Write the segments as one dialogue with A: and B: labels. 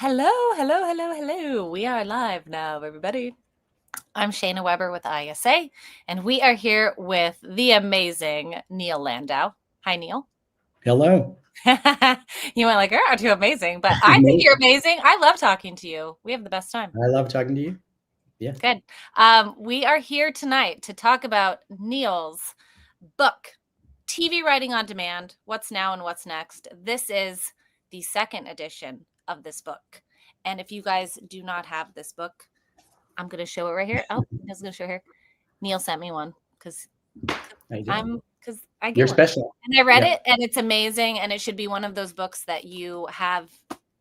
A: Hello, hello, hello, hello. We are live now, everybody. I'm Shayna Weber with ISA, and we are here with the amazing Neil Landau. Hi, Neil.
B: Hello.
A: You went like, "Oh, too amazing," but I think you're amazing. I love talking to you. We have the best time.
B: I love talking to you. Yeah.
A: Good. We are here tonight to talk about Neil's book, TV Writing on Demand, What's Now and What's Next. This is the second edition of this book. And if you guys do not have this book, I'm going to show it right here. Oh, Neil's going to show here. Neil sent me one because I get
B: You're
A: one.
B: special.
A: And I read it, and it's amazing. And it should be one of those books that you have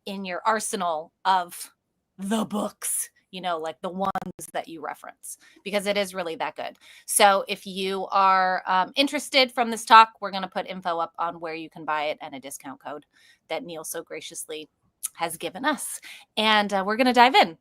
A: in your arsenal of the books, like the ones that you reference, because it is really that good. So if you are interested from this talk, we're going to put info up on where you can buy it and a discount code that Neil so graciously has given us. And we're going to dive in.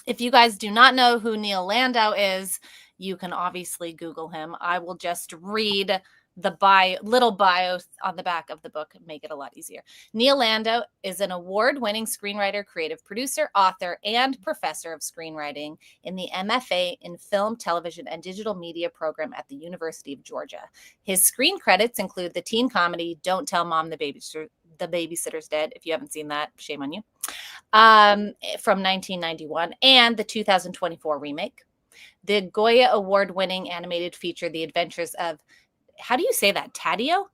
A: If you guys do not know who Neil Landau is, you can obviously Google him. I will just read the little bio on the back of the book and make it a lot easier. Neil Landau is an award-winning screenwriter, creative producer, author, and professor of screenwriting in the MFA in Film, Television, and Digital Media program at the University of Georgia. His screen credits include the teen comedy Don't Tell Mom the Babysitter's Dead. If you haven't seen that, shame on you. From 1991, and the 2024 remake. The Goya Award-winning animated feature, The Adventures of, how do you say that? Tadeo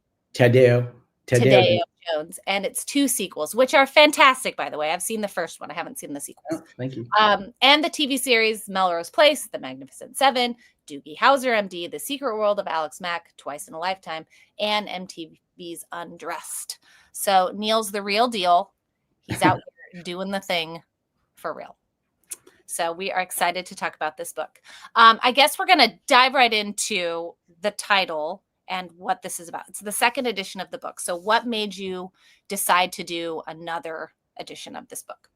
A: Jones, and it's 2 sequels, which are fantastic, by the way. I've seen the first one. I haven't seen the sequels.
B: Oh, thank you.
A: And the TV series Melrose Place, The Magnificent Seven, Doogie Howser, MD, The Secret World of Alex Mack, Twice in a Lifetime, and MTV's Undressed. So Neil's the real deal. He's out here doing the thing for real. So we are excited to talk about this book. I guess we're going to dive right into the title and what this is about. It's the second edition of the book. So what made you decide to do another edition of this book?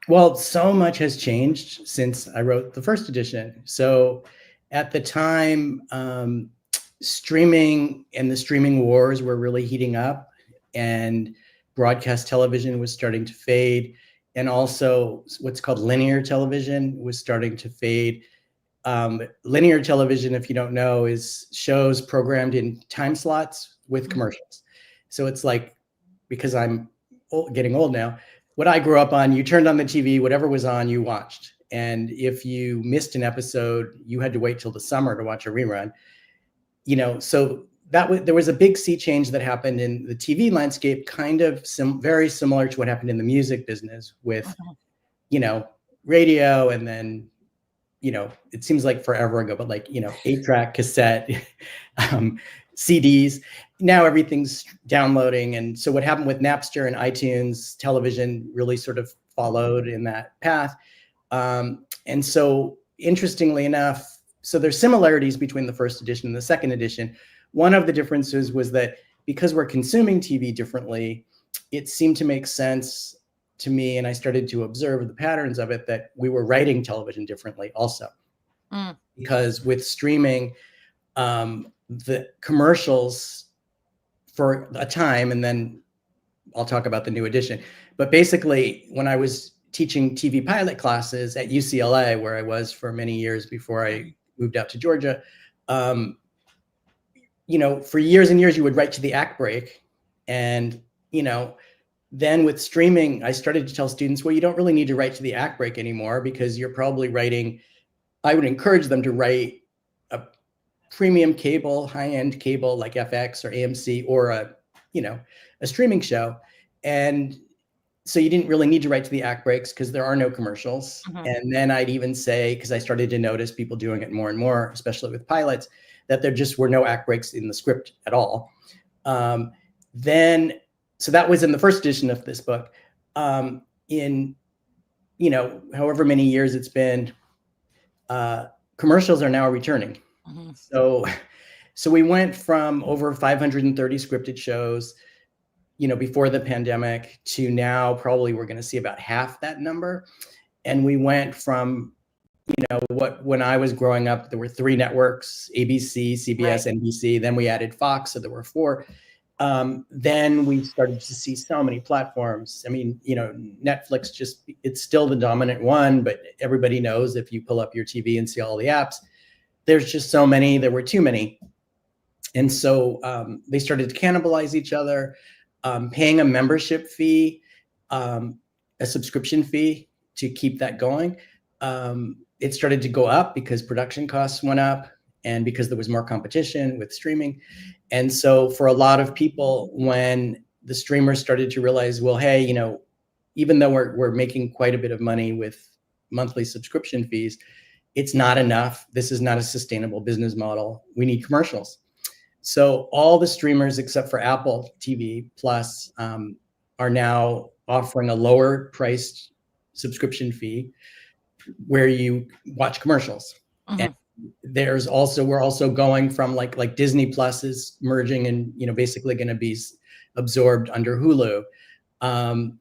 B: Well, so much has changed since I wrote the first edition. So at the time, streaming and the streaming wars were really heating up, and broadcast television was starting to fade. And also what's called linear television was starting to fade. Linear television, if you don't know, is shows programmed in time slots with commercials. So it's like, because I'm getting old now, what I grew up on, you turned on the TV, whatever was on, you watched. And if you missed an episode, you had to wait till the summer to watch a rerun. So there was a big sea change that happened in the TV landscape, kind of very similar to what happened in the music business with, radio, and then, it seems like forever ago, but 8-track, cassette, CDs. Now everything's downloading. And so what happened with Napster and iTunes, television really sort of followed in that path. And so interestingly enough, so there's similarities between the first edition and the second edition. One of the differences was that because we're consuming TV differently, it seemed to make sense to me, and I started to observe the patterns of it, that we were writing television differently also. Because with streaming, the commercials for a time, and then I'll talk about the new edition, but basically when I was teaching TV pilot classes at UCLA, where I was for many years before I moved out to Georgia, for years and years, you would write to the act break. And, then with streaming, I started to tell students, well, you don't really need to write to the act break anymore, because you're probably writing, I would encourage them to write a premium cable, high-end cable like FX or AMC, or a streaming show. And so you didn't really need to write to the act breaks because there are no commercials. And then I'd even say, because I started to notice people doing it more and more, especially with pilots, that there just were no act breaks in the script at all. So that was in the first edition of this book. In, however many years it's been, commercials are now returning. So we went from over 530 scripted shows, before the pandemic, to now probably we're going to see about half that number. And we went from, when I was growing up, there were 3 networks: ABC, CBS, NBC. Then we added Fox, so there were 4. Then we started to see so many platforms. I mean, Netflix it's still the dominant one, but everybody knows if you pull up your TV and see all the apps, there's just so many, there were too many. And so they started to cannibalize each other, paying a membership fee, a subscription fee to keep that going. It started to go up because production costs went up and because there was more competition with streaming. And so for a lot of people, when the streamers started to realize, well, hey, even though we're making quite a bit of money with monthly subscription fees, it's not enough. This is not a sustainable business model. We need commercials. So all the streamers except for Apple TV Plus are now offering a lower priced subscription fee where you watch commercials. And we're also going from like Disney Plus is merging and basically going to be absorbed under Hulu,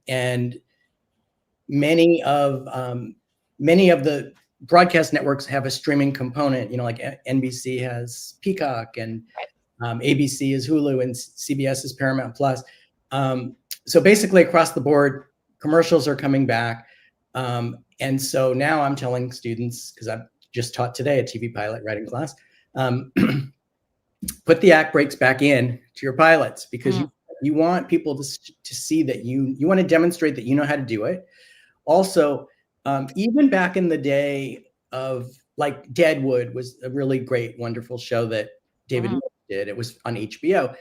B: and many of the broadcast networks have a streaming component. Like NBC has Peacock, and ABC is Hulu, and CBS is Paramount Plus. So basically across the board, commercials are coming back. And so now I'm telling students, because I've just taught today a TV pilot writing class, put the act breaks back in to your pilots, because you want people to see that you want to demonstrate that you know how to do it. Also, even back in the day of like Deadwood was a really great, wonderful show that David did. It was on HBO.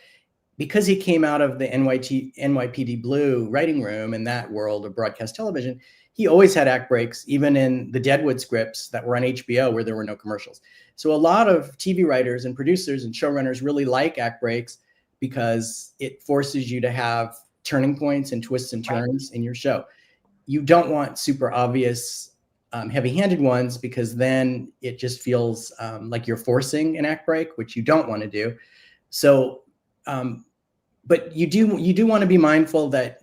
B: Because he came out of the NYPD Blue writing room in that world of broadcast television, he always had act breaks, even in the Deadwood scripts that were on HBO where there were no commercials. So a lot of TV writers and producers and showrunners really like act breaks because it forces you to have turning points and twists and turns in your show. You don't want super obvious, heavy-handed ones, because then it just feels like you're forcing an act break, which you don't want to do. So, but you do want to be mindful that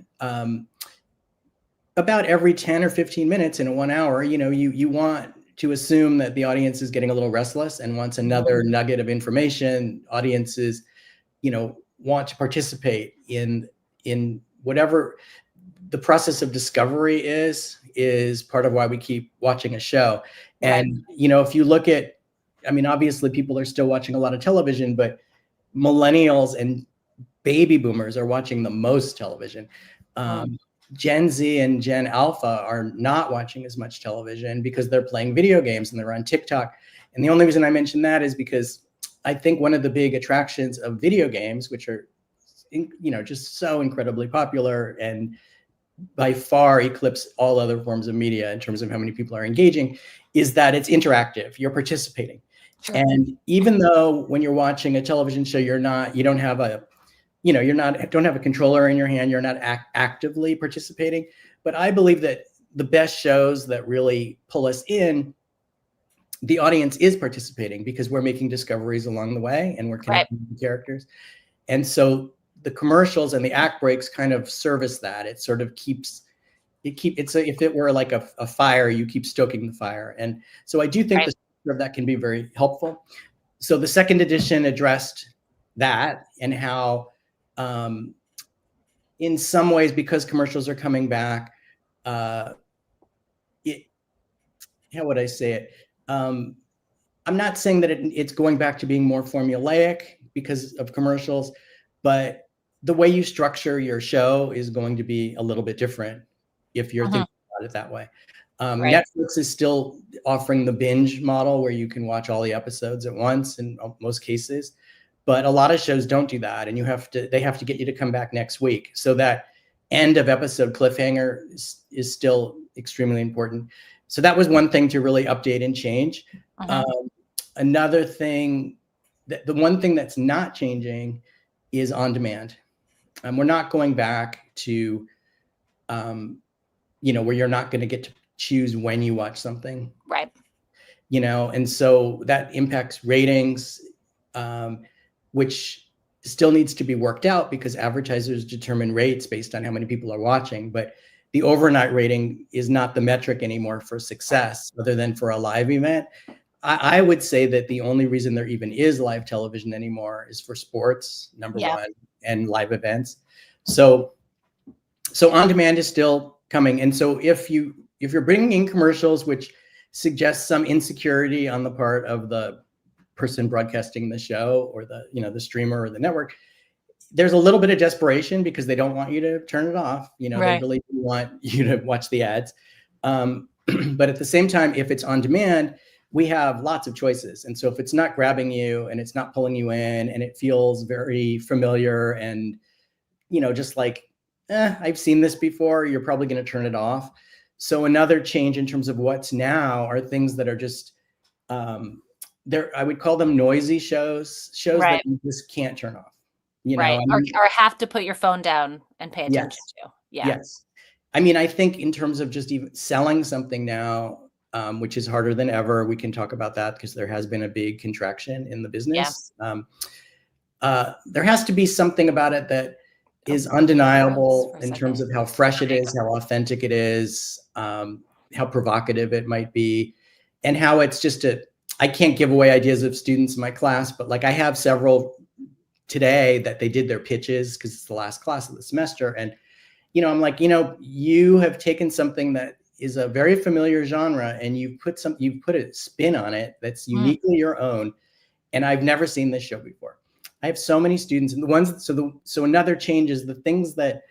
B: about every 10 or 15 minutes in a 1 hour, you want to assume that the audience is getting a little restless and wants another nugget of information. Audiences, want to participate in whatever the process of discovery is part of why we keep watching a show. And, if you look at, obviously people are still watching a lot of television, but millennials and baby boomers are watching the most television. Gen Z and Gen Alpha are not watching as much television because they're playing video games and they're on TikTok. And the only reason I mention that is because I think one of the big attractions of video games, which are, just so incredibly popular and by far eclipse all other forms of media in terms of how many people are engaging, is that it's interactive. You're participating. Sure. And even though when you're watching a television show, you don't have a controller in your hand, you're not actively participating. But I believe that the best shows that really pull us in, the audience is participating because we're making discoveries along the way and we're connecting with the characters. And so the commercials and the act breaks kind of service that. It sort of if it were like a fire, you keep stoking the fire. And so I do think the structure of that can be very helpful. So the second edition addressed that and how, in some ways, because commercials are coming back, how would I say it? I'm not saying that it's going back to being more formulaic because of commercials, but the way you structure your show is going to be a little bit different if you're thinking about it that way. Netflix is still offering the binge model where you can watch all the episodes at once in most cases. But a lot of shows don't do that, and they have to get you to come back next week. So that end of episode cliffhanger is still extremely important. So that was one thing to really update and change. Another thing, the one thing that's not changing is on demand. We're not going back to, where you're not going to get to choose when you watch something.
A: Right.
B: And so that impacts ratings, which still needs to be worked out because advertisers determine rates based on how many people are watching. But the overnight rating is not the metric anymore for success, other than for a live event. I would say that the only reason there even is live television anymore is for sports, number one, and live events. So on demand is still coming. And so if you're bringing in commercials, which suggests some insecurity on the part of the person broadcasting the show or the streamer or the network, there's a little bit of desperation because they don't want you to turn it off. They really do want you to watch the ads. But at the same time, if it's on demand, we have lots of choices. And so if it's not grabbing you and it's not pulling you in and it feels very familiar and, just like, I've seen this before, you're probably going to turn it off. So another change in terms of what's now are things that are just, I would call them noisy shows that you just can't turn off.
A: Or have to put your phone down and pay attention to. Yeah.
B: Yes. I mean, I think in terms of just even selling something now, which is harder than ever, we can talk about that because there has been a big contraction in the business. Yeah. There has to be something about it that is undeniable in terms of how fresh it is, how authentic it is, how provocative it might be, and how it's just I can't give away ideas of students in my class, but like I have several today that they did their pitches because it's the last class of the semester. And, I'm like, you have taken something that is a very familiar genre and you've put a spin on it that's uniquely your own. And I've never seen this show before. I have so many students, and the ones, so another change is the things that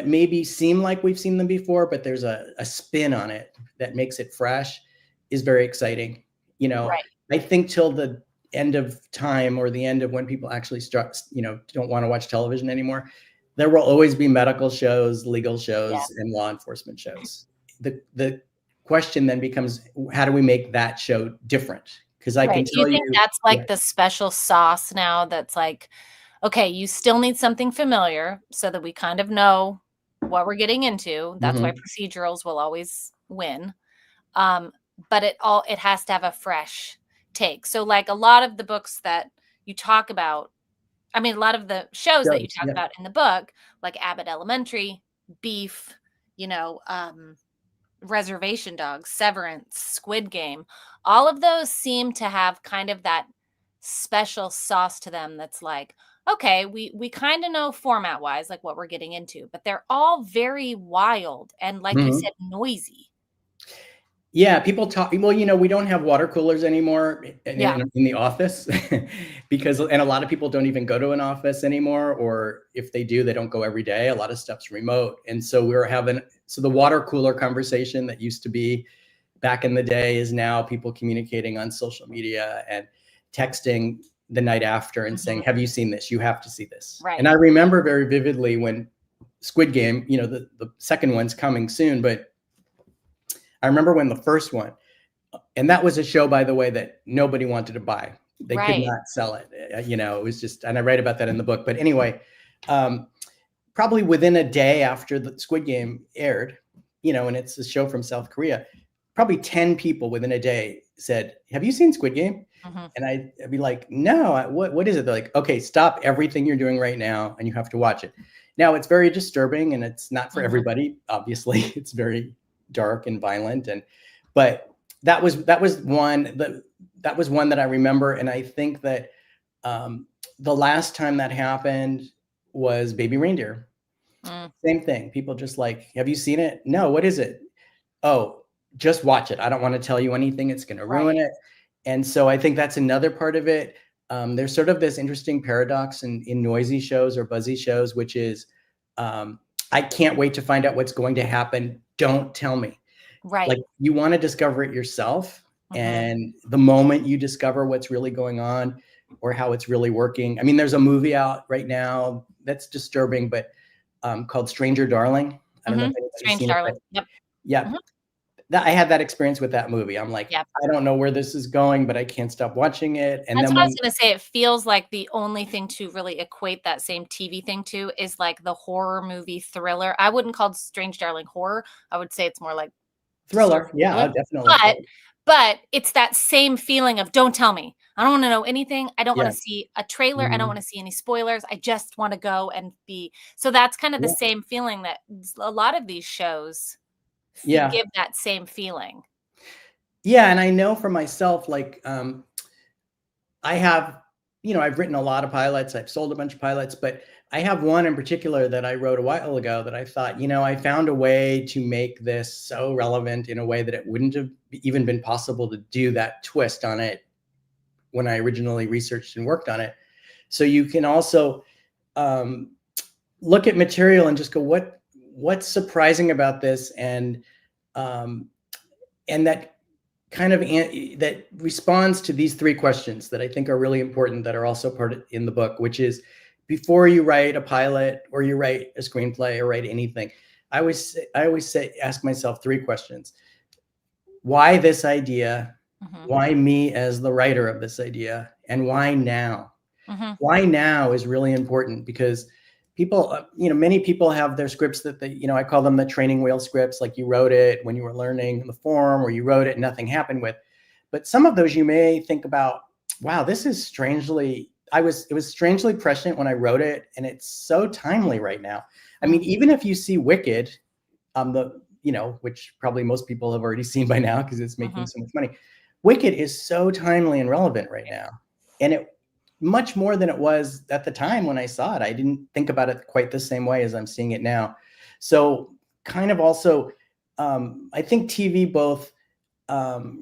B: maybe seem like we've seen them before, but there's a spin on it that makes it fresh is very exciting. I think till the end of time or the end of when people actually start, don't want to watch television anymore, there will always be medical shows, legal shows, and law enforcement shows. The question then becomes, how do we make that show different? Because I can tell you.
A: Do you think that's like the special sauce now that's like, okay, you still need something familiar so that we kind of know what we're getting into. That's why procedurals will always win. But it has to have a fresh take. So like a lot of the books that you talk about, a lot of the shows that you talk about in the book, like Abbott Elementary, Beef, Reservation Dogs, Severance, Squid Game, all of those seem to have kind of that special sauce to them that's like, okay, we kind of know format wise like what we're getting into, but they're all very wild and like you said, noisy.
B: Yeah, people talk. Well, we don't have water coolers anymore in the office and a lot of people don't even go to an office anymore, or if they do, they don't go every day. A lot of stuff's remote, and so the water cooler conversation that used to be back in the day is now people communicating on social media and texting the night after and saying, "Have you seen this? You have to see this."
A: Right.
B: And I remember very vividly when Squid Game, the second one's coming soon, but I remember when the first one, and that was a show, by the way, that nobody wanted to buy. They could not sell it. It was just, and I write about that in the book. But anyway, probably within a day after the Squid Game aired, and it's a show from South Korea, probably 10 people within a day said, "Have you seen Squid Game?" And I'd be like, "No, what is it?" They're like, "Okay, stop everything you're doing right now and you have to watch it." Now, it's very disturbing and it's not for everybody. Obviously, it's very dark and violent, but that was one that I remember. And I think that the last time that happened was Baby Reindeer. Same thing. People just like, "Have you seen it?" "No, what is it?" "Oh, just watch it. I don't want to tell you anything. It's going to ruin it." And so I think that's another part of it. There's sort of this interesting paradox in noisy shows or buzzy shows, which is I can't wait to find out what's going to happen. Don't tell me.
A: Right.
B: Like, you want to discover it yourself. And the moment you discover what's really going on or how it's really working. There's a movie out right now that's disturbing, but called Stranger Darling. I don't know if anybody's seen
A: Darling.
B: It. Yeah. I had that experience with that movie. I'm like, I don't know where this is going, but I can't stop watching it. And
A: that's
B: then
A: what I was going to say. It feels like the only thing to really equate that same TV thing to is like the horror movie thriller. I wouldn't call Strange Darling horror. I would say it's more like
B: thriller. Yeah, definitely.
A: But it's that same feeling of don't tell me. I don't want to know anything. I don't want to see a trailer. I don't want to see any spoilers. I just want to go and be. So that's kind of the same feeling that a lot of these shows give that same feeling.
B: Yeah. And I know for myself, like I have I've written a lot of pilots. I've sold a bunch of pilots, but I have one in particular that I wrote a while ago that I thought, I found a way to make this so relevant in a way that it wouldn't have even been possible to do that twist on it when I originally researched and worked on it. So you can also look at material and just go, what's surprising about this? And that kind of that responds to these three questions that I think are really important, that are also in the book, which is, before you write a pilot or you write a screenplay or write anything, I always say, ask myself three questions. Why this idea?
A: Mm-hmm.
B: Why me as the writer of this idea? And why now?
A: Mm-hmm.
B: Why now is really important, because people, many people have their scripts that I call them the training wheel scripts, like you wrote it when you were learning the form, or you wrote it and nothing happened with. But some of those you may think about, wow, this is it was strangely prescient when I wrote it, and it's so timely right now. I mean, even if you see Wicked, which probably most people have already seen by now because it's making so much money. Wicked is so timely and relevant right now. And it much more than it was at the time when I saw it. I didn't think about it quite the same way as I'm seeing it now. So kind of also, I think TV both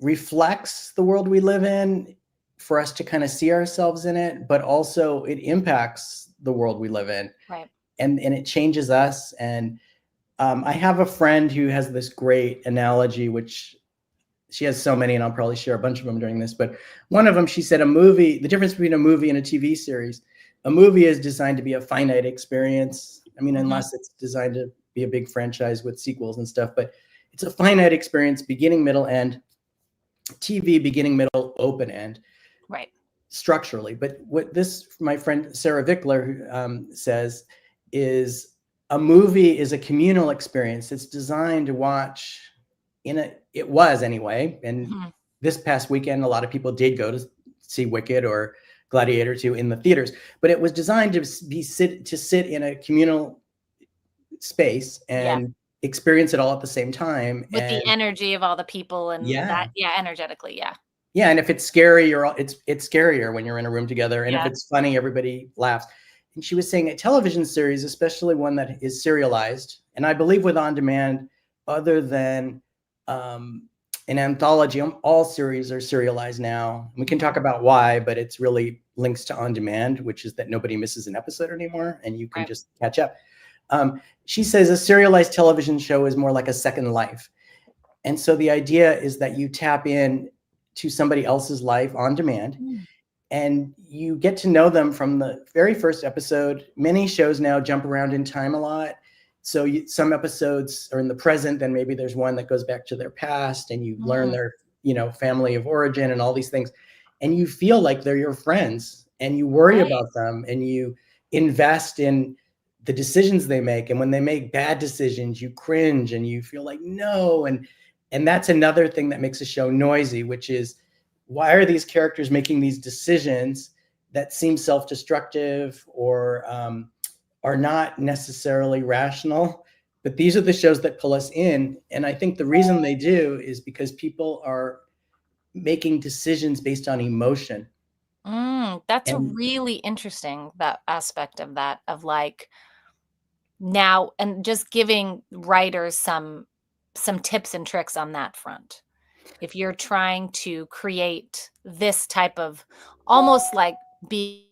B: reflects the world we live in for us to kind of see ourselves in it, but also it impacts the world we live in.
A: Right.
B: And it changes us. And I have a friend who has this great analogy, which she has so many, and I'll probably share a bunch of them during this, but one of them, she said, the difference between a movie and a TV series, a movie is designed to be a finite experience. I mean, unless it's designed to be a big franchise with sequels and stuff, but it's a finite experience, beginning, middle, end. TV, beginning, middle, open end.
A: Right.
B: Structurally. But what my friend Sarah Vickler says is, a movie is a communal experience. It's designed to watch it was anyway. And this past weekend, a lot of people did go to see Wicked or Gladiator 2 in the theaters, but it was designed to sit in a communal space and experience it all at the same time.
A: With the energy of all the people and energetically. Yeah.
B: Yeah. And if it's scary, it's scarier when you're in a room together. And if it's funny, everybody laughs. And she was saying a television series, especially one that is serialized, and I believe with on demand, other than an anthology, all series are serialized now. We can talk about why, but it's really links to on demand, which is that nobody misses an episode anymore and you can just catch up. She says a serialized television show is more like a second life. And so the idea is that you tap in to somebody else's life on demand and you get to know them from the very first episode. Many shows now jump around in time a lot. So some episodes are in the present, then maybe there's one that goes back to their past and you learn their, family of origin and all these things. And you feel like they're your friends and you worry about them and you invest in the decisions they make. And when they make bad decisions, you cringe and you feel like, no. And that's another thing that makes a show noisy, which is, why are these characters making these decisions that seem self-destructive or are not necessarily rational? But these are the shows that pull us in. And I think the reason they do is because people are making decisions based on emotion.
A: That's really interesting, that aspect of that, of like now, and just giving writers some tips and tricks on that front. If you're trying to create this type of, almost like be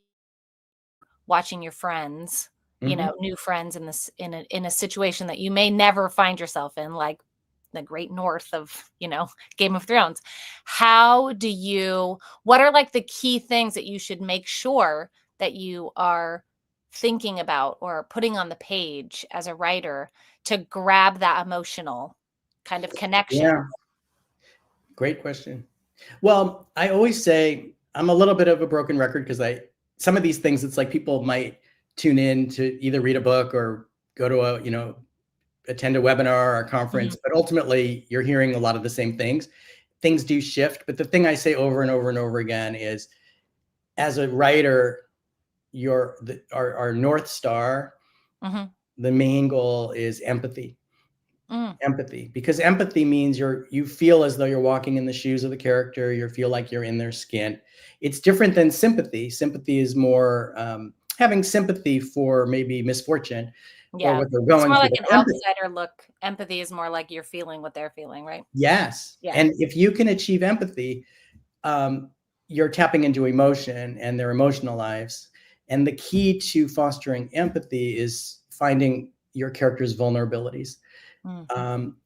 A: watching your friends, new friends in a situation that you may never find yourself in, like the Great North of, Game of Thrones. What are like the key things that you should make sure that you are thinking about or putting on the page as a writer to grab that emotional kind of connection?
B: Yeah. Great question. Well, I always say I'm a little bit of a broken record because some of these things, it's like people might tune in to either read a book or go to attend a webinar or a conference, but ultimately you're hearing a lot of the same things. Things do shift. But the thing I say over and over and over again is, as a writer, our North Star, the main goal is empathy. Empathy, because empathy means you feel as though you're walking in the shoes of the character. You feel like you're in their skin. It's different than sympathy. Sympathy is more having sympathy for maybe misfortune or what they're going
A: it's more
B: through.
A: like an outsider look. Empathy is more like you're feeling what they're feeling, right?
B: Yes.
A: Yeah.
B: And if you can achieve empathy, you're tapping into emotion and their emotional lives. And the key to fostering empathy is finding your character's vulnerabilities.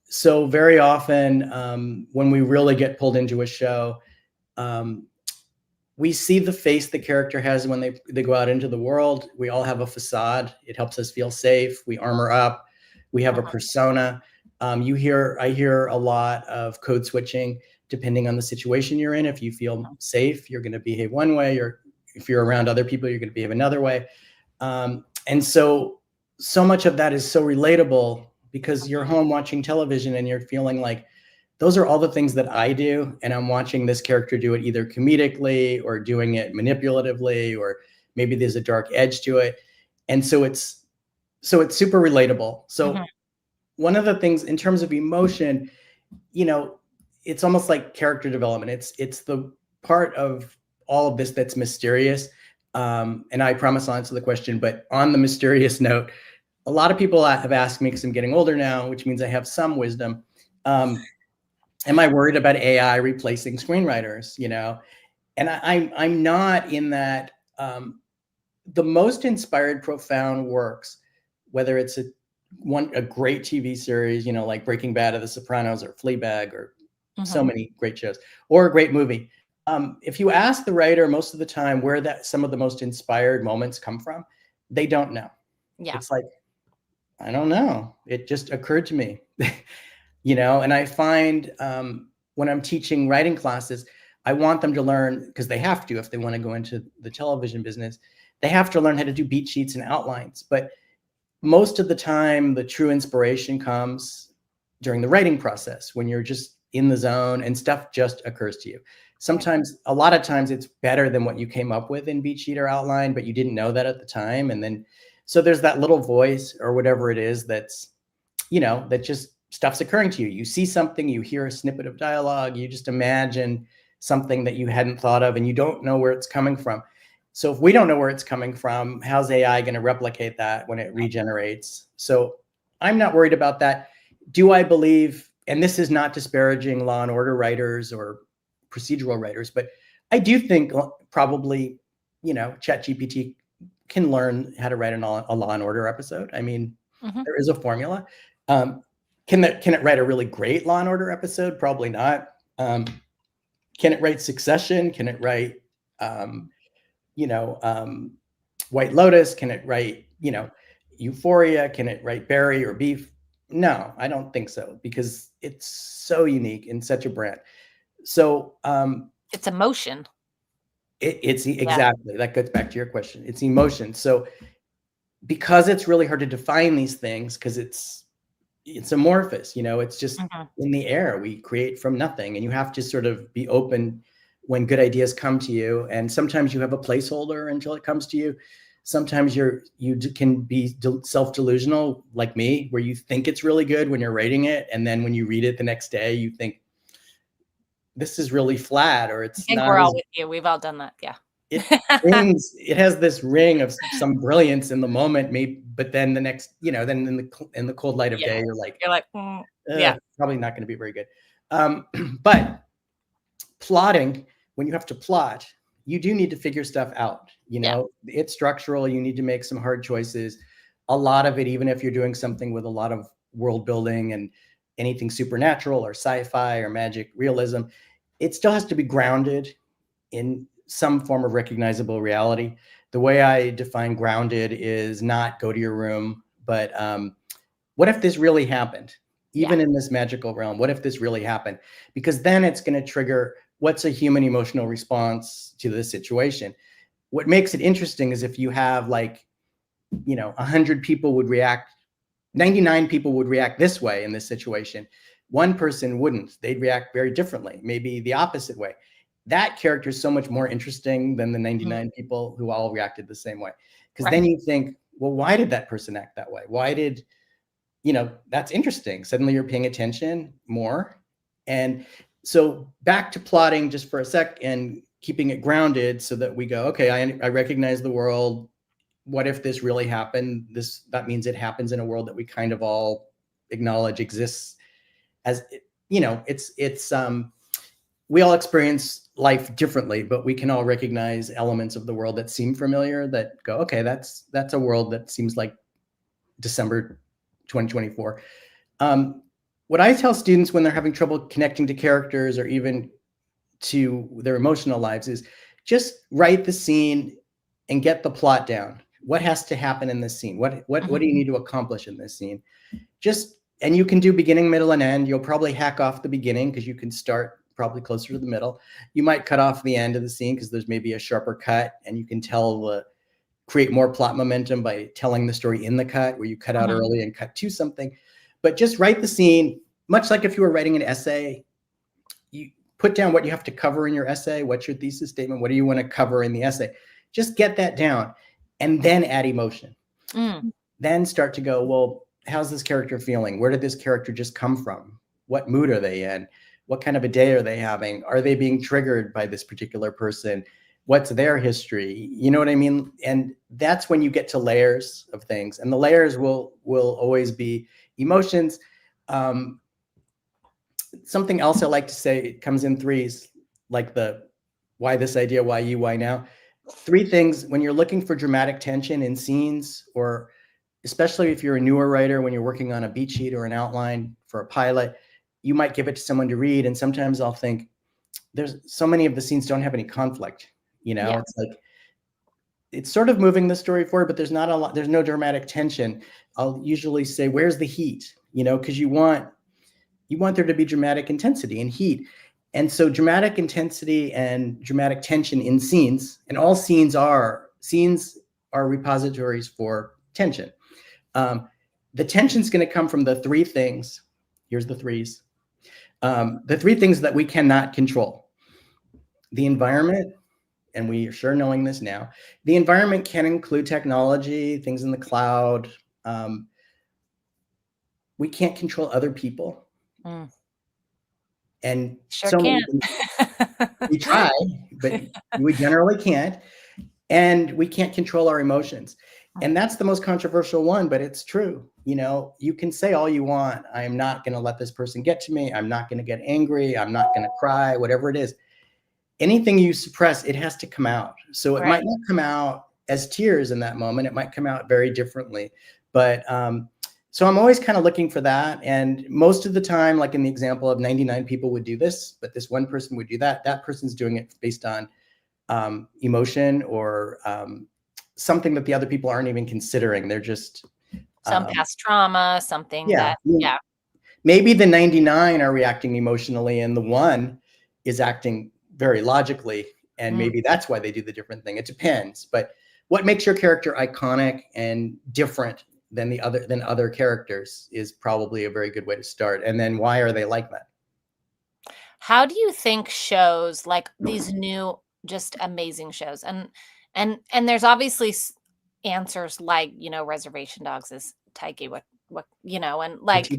B: So very often when we really get pulled into a show, we see the face the character has when they go out into the world. We all have a facade. It helps us feel safe. We armor up. We have a persona. I hear a lot of code switching depending on the situation you're in. If you feel safe, you're going to behave one way, or if you're around other people, you're going to behave another way. And so much of that is so relatable because you're home watching television and you're feeling like those are all the things that I do. And I'm watching this character do it either comedically or doing it manipulatively, or maybe there's a dark edge to it. And so it's super relatable. So one of the things in terms of emotion, it's almost like character development. It's the part of all of this that's mysterious. And I promise I'll answer the question, but on the mysterious note, a lot of people have asked me, because I'm getting older now, which means I have some wisdom. Am I worried about AI replacing screenwriters? And I'm not in that. The most inspired, profound works, whether it's a great TV series, like Breaking Bad or The Sopranos or Fleabag or so many great shows, or a great movie. If you ask the writer most of the time where some of the most inspired moments come from, they don't know. Yeah. It's like, I don't know. It just occurred to me, and I find when I'm teaching writing classes, I want them to learn, because they have to, if they want to go into the television business, they have to learn how to do beat sheets and outlines. But most of the time, the true inspiration comes during the writing process, when you're just in the zone and stuff just occurs to you. Sometimes, a lot of times, it's better than what you came up with in beat sheet or outline, but you didn't know that at the time. And then, so there's that little voice or whatever it is that's, that just stuff's occurring to you. You see something, you hear a snippet of dialogue, you just imagine something that you hadn't thought of, and you don't know where it's coming from. So if we don't know where it's coming from, how's AI going to replicate that when it regenerates? So I'm not worried about that. Do I believe, and this is not disparaging Law and Order writers or procedural writers, but I do think probably, ChatGPT can learn how to write a Law and Order episode. I mean, there is a formula. Can it write a really great Law and Order episode? Probably not. Can it write Succession? Can it write, White Lotus? Can it write, Euphoria? Can it write Barry or Beef? No, I don't think so, because it's so unique and such a brand. So
A: it's emotion.
B: It's exactly, that goes back to your question. It's emotion. So because it's really hard to define these things, because it's amorphous, it's just in the air. We create from nothing, and you have to sort of be open when good ideas come to you. And sometimes you have a placeholder until it comes to you. Sometimes you can be self-delusional, like me, where you think it's really good when you're writing it, and then when you read it the next day, you think this is really flat, or it's not.
A: We're all with you. We've all done that. Yeah.
B: It has this ring of some brilliance in the moment, maybe, but then the next, then in the cold light of day, you're like, probably not going to be very good. But plotting, when you have to plot, you do need to figure stuff out. It's structural. You need to make some hard choices. A lot of it, even if you're doing something with a lot of world building and anything supernatural or sci-fi or magic realism, it still has to be grounded in some form of recognizable reality. The way I define grounded is not go to your room, but what if this really happened? Even in this magical realm, what if this really happened? Because then it's going to trigger what's a human emotional response to this situation. What makes it interesting is if you have 100 people would react, 99 people would react this way in this situation. One person wouldn't. They'd react very differently, maybe the opposite way. That character is so much more interesting than the 99 people who all reacted the same way. Because then you think, well, why did that person act that way? Why did that's interesting. Suddenly you're paying attention more. And so back to plotting just for a sec and keeping it grounded so that we go, okay, I recognize the world. What if this really happened? That means it happens in a world that we kind of all acknowledge exists as, we all experience life differently, but we can all recognize elements of the world that seem familiar, that go, okay, that's a world that seems like December 2024. What I tell students when they're having trouble connecting to characters or even to their emotional lives is just write the scene and get the plot down. What has to happen in this scene? What do you need to accomplish in this scene? And you can do beginning, middle, and end. You'll probably hack off the beginning because you can start probably closer to the middle. You might cut off the end of the scene because there's maybe a sharper cut, and you can create more plot momentum by telling the story in the cut, where you cut out early and cut to something. But just write the scene, much like if you were writing an essay. You put down what you have to cover in your essay. What's your thesis statement? What do you want to cover in the essay? Just get that down, and then add emotion. Then start to go, well, how's this character feeling? Where did this character just come from? What mood are they in? What kind of a day are they having? Are they being triggered by this particular person? What's their history? You know what I mean? And that's when you get to layers of things. And the layers will always be emotions. Something else I like to say, it comes in threes, like the why this idea, why you, why now. 3 things when you're looking for dramatic tension in scenes, or especially if you're a newer writer, when you're working on a beat sheet or an outline for a pilot, you might give it to someone to read. And sometimes I'll think, there's so many of the scenes don't have any conflict. It's like, it's sort of moving the story forward, but there's no dramatic tension. I'll usually say, where's the heat? Because you want there to be dramatic intensity and heat. And so dramatic intensity and dramatic tension in scenes, and all scenes are repositories for tension. The tension's going to come from the 3 things. Here's the threes. The 3 things that we cannot control. The environment, and we are sure knowing this now, the environment can include technology, things in the cloud. We can't control other people. And
A: sure can't.
B: We try, but we generally can't. And we can't control our emotions. And that's the most controversial one, but it's true. You can say all you want. I am not going to let this person get to me. I'm not going to get angry. I'm not going to cry, whatever it is. Anything you suppress, it has to come out. So it might not come out as tears in that moment. It might come out very differently. But so I'm always kind of looking for that. And most of the time, like in the example of 99 people would do this, but this one person would do that. That person's doing it based on emotion or something that the other people aren't even considering. They're just
A: some past trauma, something that.
B: Maybe the 99 are reacting emotionally and the 1 is acting very logically. And maybe that's why they do the different thing. It depends. But what makes your character iconic and different than other characters is probably a very good way to start. And then why are they like that?
A: How do you think shows like these new, just amazing shows, and there's obviously answers like, Reservation Dogs is Taiki, what and like,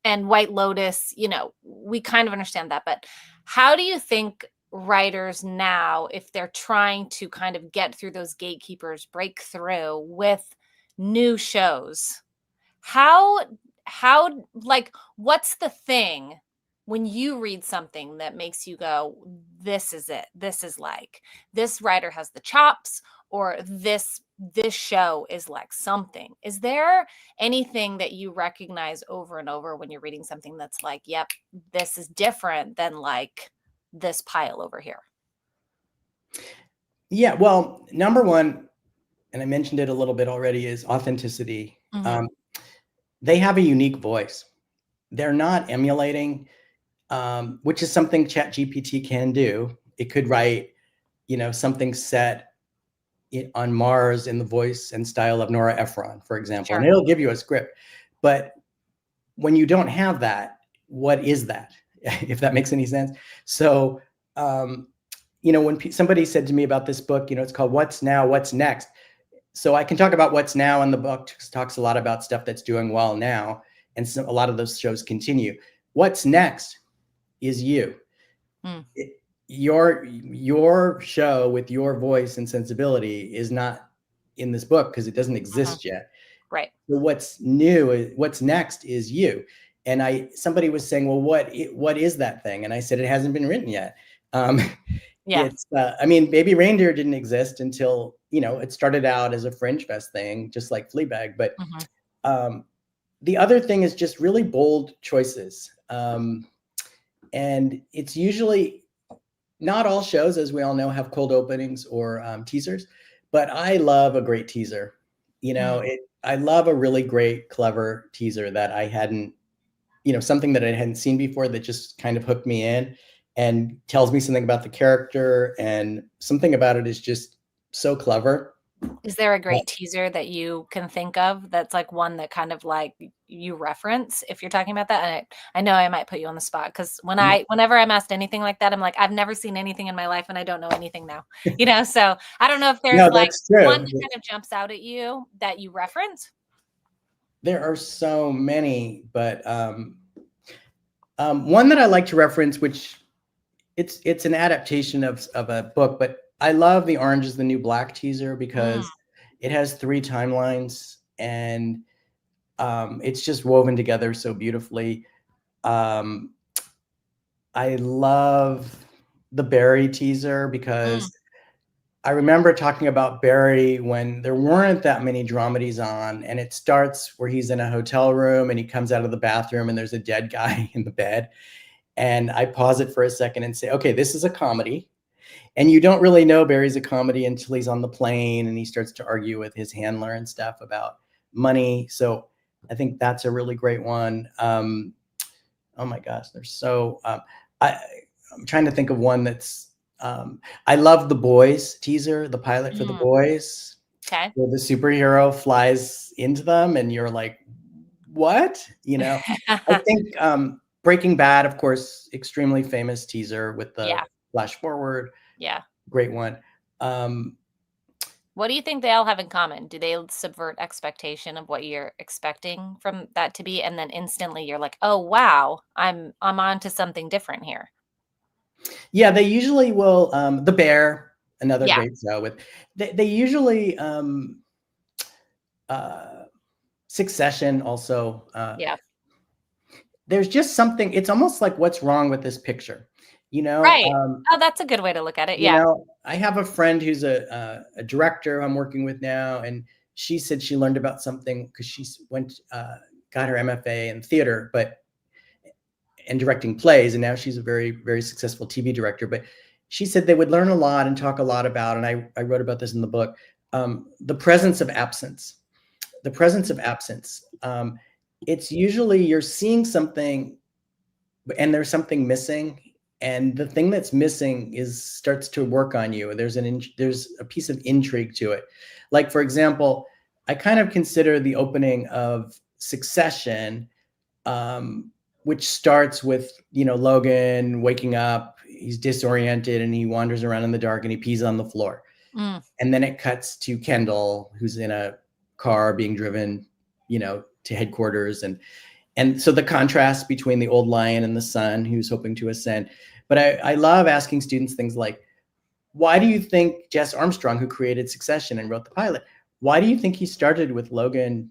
A: and White Lotus, we kind of understand that, but how do you think writers now, if they're trying to kind of get through those gatekeepers, break through with new shows, how like, what's the thing when you read something that makes you go, this is it, this is like, this writer has the chops, or this show is like something? Is there anything that you recognize over and over when you're reading something that's like, yep, this is different than like this pile over here?
B: Yeah, well, number one, and I mentioned it a little bit already, is authenticity. They have a unique voice. They're not emulating, which is something ChatGPT can do. It could write, something set on Mars in the voice and style of Nora Ephron, for example, and it'll give you a script. But when you don't have that, what is that? If that makes any sense. So, when somebody said to me about this book, it's called What's Now, What's Next? so I can talk about what's now, and the book talks a lot about stuff that's doing well now, and so a lot of those shows continue. What's next is you.
A: Mm.
B: Your show with your voice and sensibility is not in this book because it doesn't exist yet.
A: Right.
B: So what's new, what's next is you. And somebody was saying, well, what is that thing? And I said, it hasn't been written yet.
A: Yeah.
B: It's, I mean, Baby Reindeer didn't exist until, it started out as a Fringe Fest thing, just like Fleabag. But the other thing is just really bold choices. And it's usually, not all shows, as we all know, have cold openings or teasers, but I love a great teaser. I love a really great, clever teaser that I hadn't, something that I hadn't seen before that just kind of hooked me in and tells me something about the character, and something about it is just so clever.
A: Is there a great teaser that you can think of that's like one that kind of like you reference if you're talking about that? And I know I might put you on the spot because whenever I'm asked anything like that, I'm like, I've never seen anything in my life and I don't know anything now, so I don't know if there's one that kind of jumps out at you that you reference.
B: There are so many, but one that I like to reference, which it's an adaptation of a book, but I love the Orange is the New Black teaser because it has 3 timelines, and it's just woven together so beautifully. I love the Barry teaser because I remember talking about Barry when there weren't that many dramedies on, and it starts where he's in a hotel room and he comes out of the bathroom and there's a dead guy in the bed. And I pause it for a second and say, okay, this is a comedy. And you don't really know Barry's a comedy until he's on the plane and he starts to argue with his handler and stuff about money. So I think that's a really great one. Oh my gosh, there's so, I'm trying to think of one that's, I love the Boys teaser, the pilot for the Boys.
A: Okay.
B: Where the superhero flies into them and you're like, what? I think Breaking Bad, of course, extremely famous teaser with the flash forward.
A: Yeah.
B: Great one.
A: What do you think they all have in common? Do they subvert expectation of what you're expecting from that to be? And then instantly you're like, oh, wow, I'm on to something different here.
B: Yeah, they usually will. The Bear, another great show with, they usually, Succession also. There's just something, it's almost like, what's wrong with this picture?
A: Right. Oh, that's a good way to look at it. Yeah.
B: I have a friend who's a director I'm working with now, and she said she learned about something because she got her MFA in theater, and directing plays, and now she's a very, very successful TV director. But she said they would learn a lot and talk a lot about, and I wrote about this in the book, the presence of absence. The presence of absence. It's usually you're seeing something and there's something missing, and the thing that's missing starts to work on you. There's a piece of intrigue to it. Like, for example, I kind of consider the opening of Succession, which starts with, Logan waking up, he's disoriented and he wanders around in the dark and he pees on the floor. And then it cuts to Kendall, who's in a car being driven, to headquarters. And so the contrast between the old lion and the son who's hoping to ascend. But I love asking students things like, why do you think Jess Armstrong, who created Succession and wrote the pilot, why do you think he started with Logan?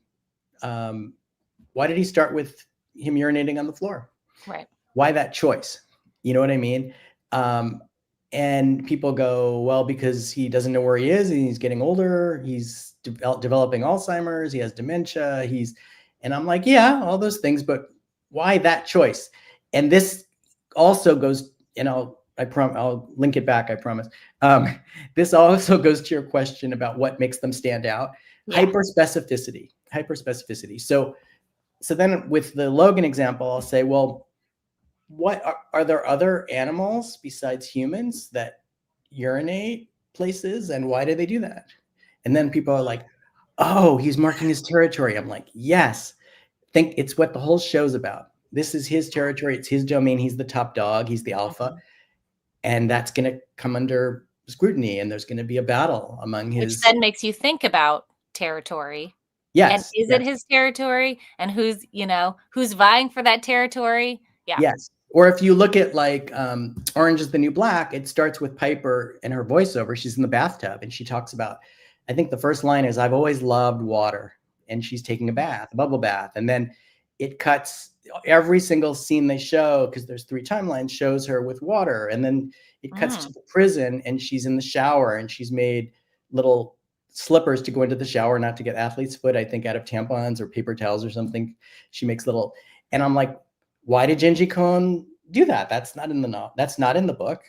B: Why did he start with him urinating on the floor?
A: Right.
B: Why that choice? You know what I mean? And people go, well, because he doesn't know where he is and he's getting older. He's developing Alzheimer's. He has dementia. And I'm like, yeah, all those things, but why that choice? And this also goes, and I'll link it back, I promise. This also goes to your question about what makes them stand out. Yeah. Hyperspecificity. So then with the Logan example, I'll say, well, what are there other animals besides humans that urinate places, and why do they do that? And then people are like, oh, he's marking his territory. I'm like, yes, think it's what the whole show's about. This is his territory. It's his domain. He's the top dog. He's the alpha. And that's going to come under scrutiny, and there's going to be a battle among his.
A: Which then makes you think about territory.
B: Yes.
A: And is it his territory? And who's vying for that territory? Yeah.
B: Yes. Or if you look at like Orange is the New Black, it starts with Piper and her voiceover. She's in the bathtub and she talks about, I think the first line is, I've always loved water. And she's taking a bath, a bubble bath. And then it cuts every single scene they show, because there's 3 timelines, shows her with water. And then it cuts to the prison and she's in the shower and she's made little slippers to go into the shower, not to get athlete's foot, I think out of tampons or paper towels or something. She makes little, and I'm like, why did Genji Cohn do that? That's not in the book.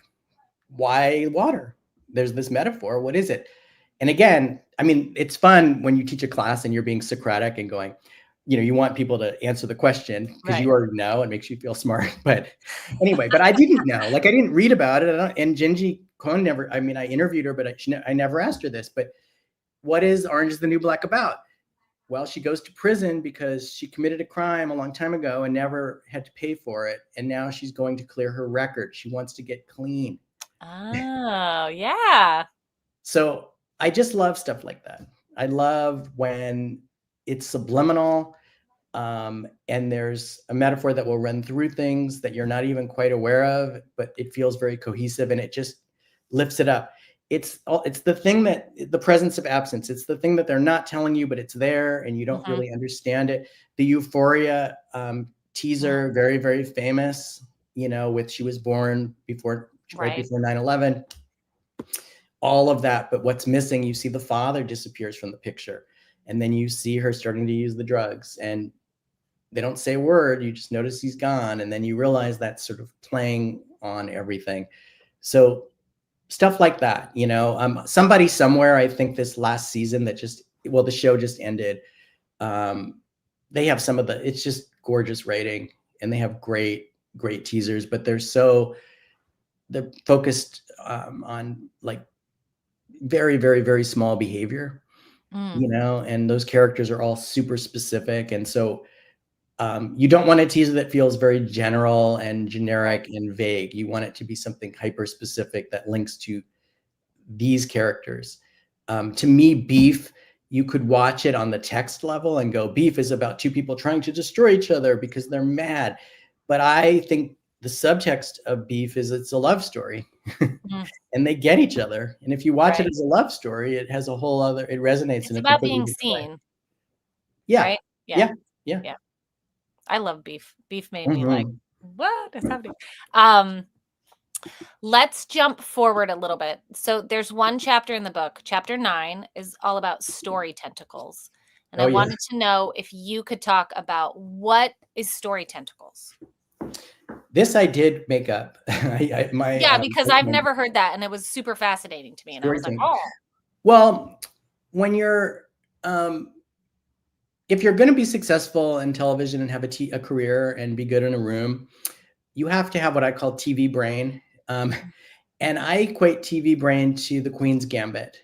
B: Why water? There's this metaphor. What is it? And again, I mean, it's fun when you teach a class and you're being Socratic and going, you want people to answer the question because you already know. It makes you feel smart. But anyway, but I didn't know. Like, I didn't read about it. And Genji Cohn never, I mean, I interviewed her, but I never asked her this. But what is Orange is the New Black about? Well, she goes to prison because she committed a crime a long time ago and never had to pay for it. And now she's going to clear her record. She wants to get clean.
A: Oh, yeah.
B: So I just love stuff like that. I love when it's subliminal and there's a metaphor that will run through things that you're not even quite aware of, but it feels very cohesive and it just lifts it up. It's the thing that the presence of absence. It's the thing that they're not telling you, but it's there and you don't really understand it. The Euphoria teaser, very, very famous, with she was born right before 9/11. All of that, but what's missing, you see the father disappears from the picture. And then you see her starting to use the drugs and they don't say a word. You just notice he's gone. And then you realize that's sort of playing on everything. So stuff like that, somebody somewhere, I think this last season that the show just ended. They have it's just gorgeous writing and they have great, great teasers, but they're focused on like very, very, very small behavior, and those characters are all super specific. And so you don't want a teaser that feels very general and generic and vague. You want it to be something hyper specific that links to these characters. To me, Beef, you could watch it on the text level and go, Beef is about 2 people trying to destroy each other because they're mad. But I think the subtext of Beef is it's a love story and they get each other. And if you watch it as a love story, it has a whole other, it resonates.
A: It's about being seen.
B: Yeah.
A: Right?
B: Yeah.
A: I love Beef. Beef made me like, what is happening? Let's jump forward a little bit. So there's one chapter in the book. Chapter 9 is all about story tentacles. And I wanted to know if you could talk about what is story tentacles.
B: This I did make up.
A: Because I've never heard that, and it was super fascinating to me. And I was like, oh.
B: Well, when you're, if you're going to be successful in television and have a career and be good in a room, you have to have what I call TV brain. And I equate TV brain to the Queen's Gambit,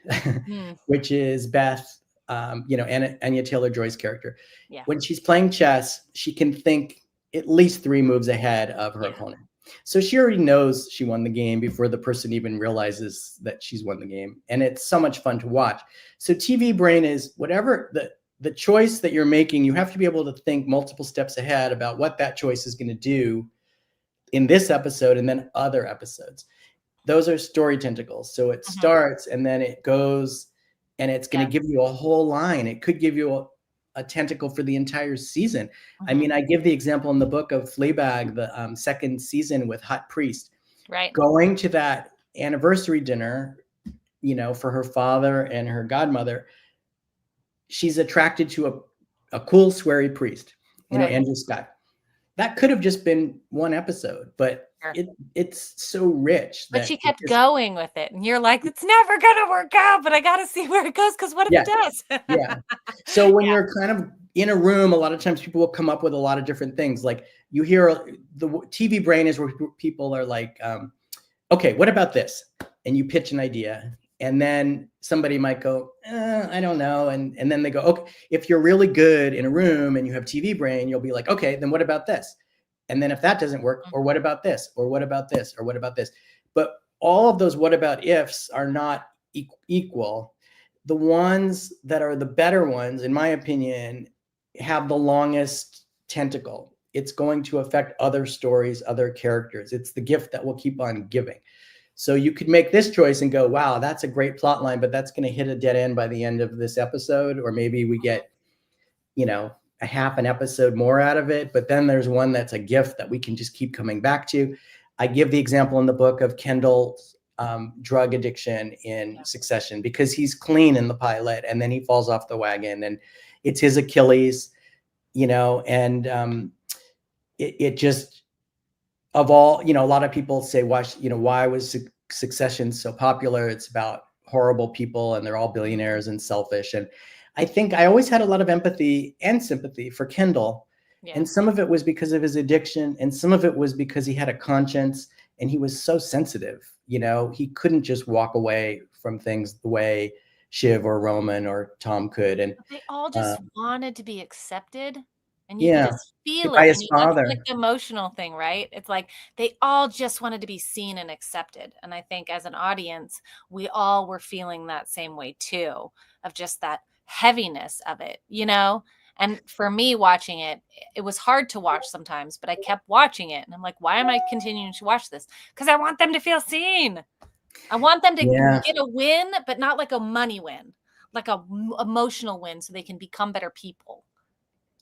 B: which is Beth, Anya Taylor-Joy's character. Yeah. When she's playing chess, she can think at least 3 moves ahead of her opponent. So she already knows she won the game before the person even realizes that she's won the game. And it's so much fun to watch. So TV brain is whatever the choice that you're making, you have to be able to think multiple steps ahead about what that choice is going to do in this episode and then other episodes. Those are story tentacles. So it starts and then it goes and it's going to give you a whole line. It could give you a tentacle for the entire season. I mean, I give the example in the book of Fleabag, the 2nd season with Hot Priest, going to that anniversary dinner, for her father and her godmother. She's attracted to a cool, sweary priest, Andrew Scott. That could have just been one episode, but it's so rich.
A: But she kept going with it. And you're like, it's never going to work out, but I got to see where it goes because what if it does?
B: So when you're kind of in a room, a lot of times people will come up with a lot of different things. Like you hear the TV brain is where people are like, okay, what about this? And you pitch an idea. And then somebody might go, I don't know. And then they go, okay, if you're really good in a room and you have TV brain, you'll be like, okay, then what about this? And then if that doesn't work, or what about this? Or what about this? Or what about this? But all of those what about ifs are not equal. the ones that are the better ones, in my opinion, have the longest tentacle. It's going to affect other stories, other characters. It's the gift that will keep on giving. So you could make this choice and go, wow, that's a great plot line, but that's going to hit a dead end by the end of this episode. Or maybe we get, a half an episode more out of it. But then there's one that's a gift that we can just keep coming back to. I give the example in the book of Kendall's drug addiction in Succession, because he's clean in the pilot and then he falls off the wagon, and it's his Achilles, and it just, of all, a lot of people say, why was Succession so popular? It's about horrible people and they're all billionaires and selfish. And I think I always had a lot of empathy and sympathy for Kendall. Yeah. And some of it was because of his addiction, and some of it was because he had a conscience and he was so sensitive. He couldn't just walk away from things the way Shiv or Roman or Tom could. And
A: they all just wanted to be accepted. And you could just feel
B: by
A: it.
B: His father.
A: It's like the emotional thing, right? It's like they all just wanted to be seen and accepted. And I think as an audience, we all were feeling that same way too, of just that heaviness of it, And for me watching it, it was hard to watch sometimes, but I kept watching it. And I'm like, why am I continuing to watch this? Because I want them to feel seen. I want them to get a win, but not like a money win, like a emotional win, so they can become better people.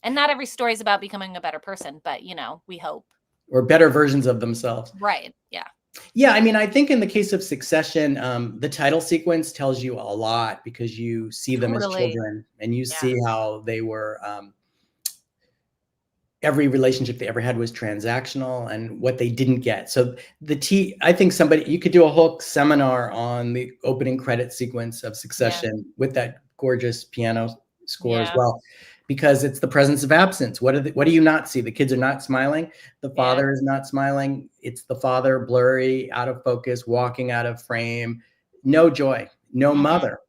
A: And not every story is about becoming a better person, but, we hope.
B: Or better versions of themselves.
A: Right. Yeah.
B: Yeah. I mean, I think in the case of Succession, the title sequence tells you a lot, because you see them as children, and you see how they were, every relationship they ever had was transactional, and what they didn't get. So I think you could do a whole seminar on the opening credit sequence of Succession with that gorgeous piano score as well, because it's the presence of absence. What do you not see? The kids are not smiling. The father is not smiling. It's the father blurry, out of focus, walking out of frame, no joy, no mother.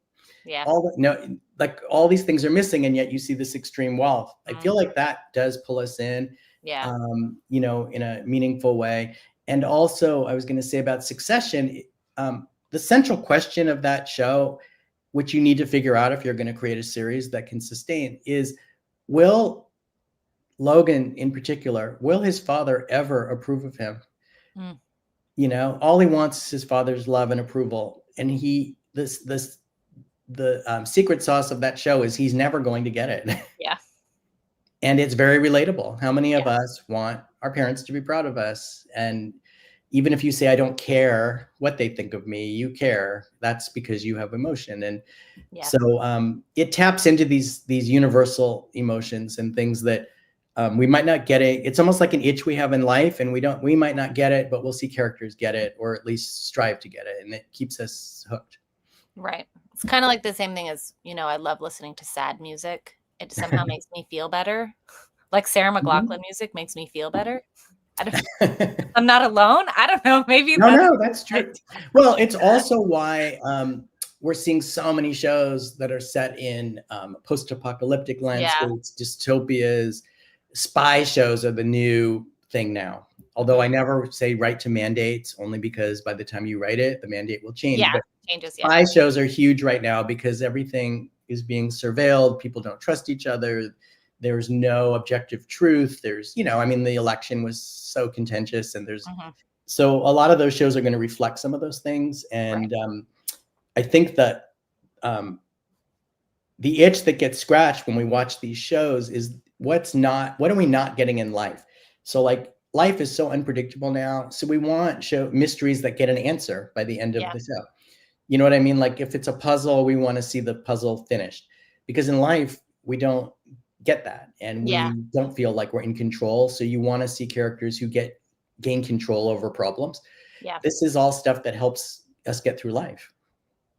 A: Yeah.
B: All these things are missing, and yet you see this extreme wealth. I feel like that does pull us in, in a meaningful way. And also, I was going to say about Succession, the central question of that show, which you need to figure out if you're going to create a series that can sustain, is, will Logan in particular, will his father ever approve of him? All he wants is his father's love and approval. And the secret sauce of that show is he's never going to get it.
A: Yeah.
B: And it's very relatable. How many of us want our parents to be proud of us? And even if you say, I don't care what they think of me, you care. That's because you have emotion. And so it taps into these universal emotions and things that we might not get it. It's almost like an itch we have in life, and we might not get it, but we'll see characters get it, or at least strive to get it. And it keeps us hooked.
A: Right. It's kind of like the same thing as, I love listening to sad music. It somehow makes me feel better. Like Sarah McLachlan music makes me feel better. I'm not alone. I don't know. Maybe
B: that's true. Well, it's also why we're seeing so many shows that are set in post-apocalyptic landscapes, dystopias. Spy shows are the new thing now. Although I never say write to mandates, only because by the time you write it, the mandate will change.
A: Yeah,
B: but
A: changes.
B: Spy shows are huge right now because everything is being surveilled. People don't trust each other. There's no objective truth. There's, the election was so contentious, and so a lot of those shows are going to reflect some of those things. And I think that the itch that gets scratched when we watch these shows is what are we not getting in life? So life is so unpredictable now. So we want mysteries that get an answer by the end of the show. You know what I mean? Like if it's a puzzle, we want to see the puzzle finished, because in life we don't get that, and we don't feel like we're in control. So you want to see characters who gain control over problems. Yeah. This is all stuff that helps us get through life.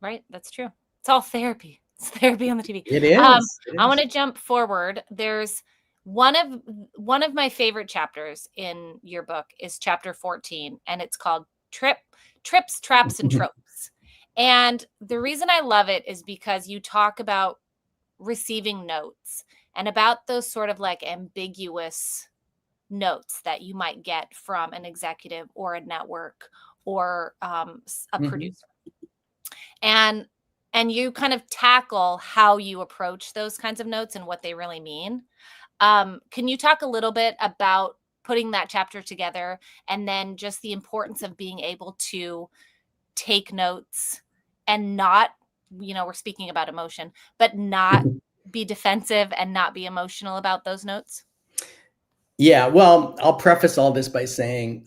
A: Right. That's true. It's all therapy. It's therapy on the TV.
B: It is.
A: I want to jump forward. There's one of my favorite chapters in your book is chapter 14, and it's called Trips, Traps, and Tropes. And the reason I love it is because you talk about receiving notes and about those sort of like ambiguous notes that you might get from an executive or a network or a producer. And and you kind of tackle how you approach those kinds of notes and what they really mean. Can you talk a little bit about putting that chapter together, and then just the importance of being able to take notes and not, we're speaking about emotion, but not be defensive and not be emotional about those notes?
B: Yeah, well, I'll preface all this by saying,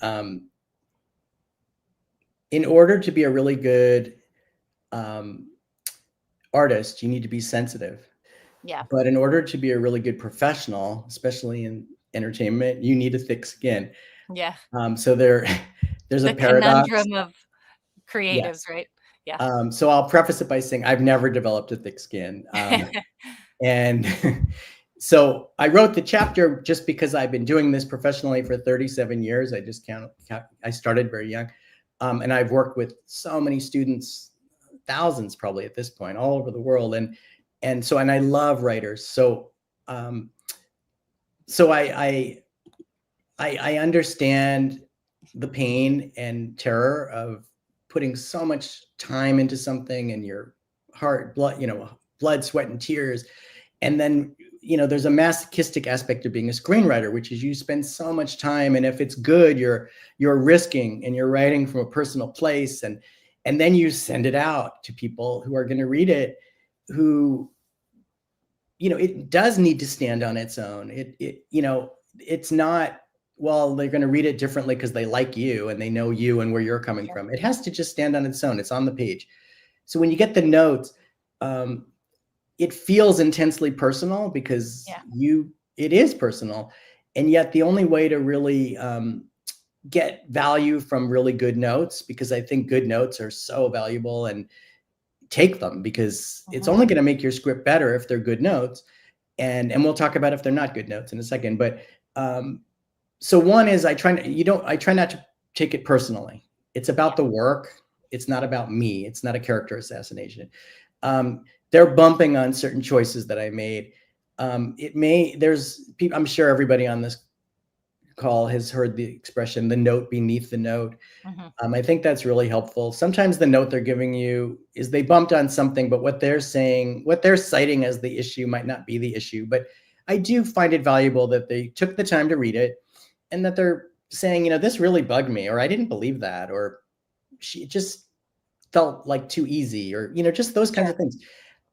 B: in order to be a really good artist, you need to be sensitive.
A: Yeah.
B: But in order to be a really good professional, especially in entertainment, you need a thick skin.
A: Yeah.
B: So there's a
A: The
B: paradox.
A: conundrum of creatives,
B: Yes.
A: right? Yeah.
B: So I'll preface it by saying I've never developed a thick skin. And so I wrote the chapter just because I've been doing this professionally for 37 years. I just I started very young. And I've worked with so many students, thousands probably at this point, all over the world. And I love writers. So I understand the pain and terror of putting so much time into something, and your heart, blood, sweat, and tears. And then, there's a masochistic aspect of being a screenwriter, which is you spend so much time, and if it's good, you're risking, and you're writing from a personal place, and then you send it out to people who are going to read it, who, it does need to stand on its own. It's not, well, they're going to read it differently because they like you and they know you and where you're coming from. It has to just stand on its own. It's on the page. So when you get the notes, it feels intensely personal because it is personal. And yet the only way to really get value from really good notes, because I think good notes are so valuable, and take them, because it's only going to make your script better if they're good notes. And we'll talk about if they're not good notes in a second. But so one is I try not to take it personally. It's about the work. It's not about me. It's not a character assassination. They're bumping on certain choices that I made. There's people, I'm sure everybody on this call has heard the expression, the note beneath the note. I think that's really helpful. Sometimes the note they're giving you is they bumped on something, but what they're citing as the issue might not be the issue. But I do find it valuable that they took the time to read it, and that they're saying, this really bugged me, or I didn't believe that, or it just felt like too easy, or, just those kinds of things.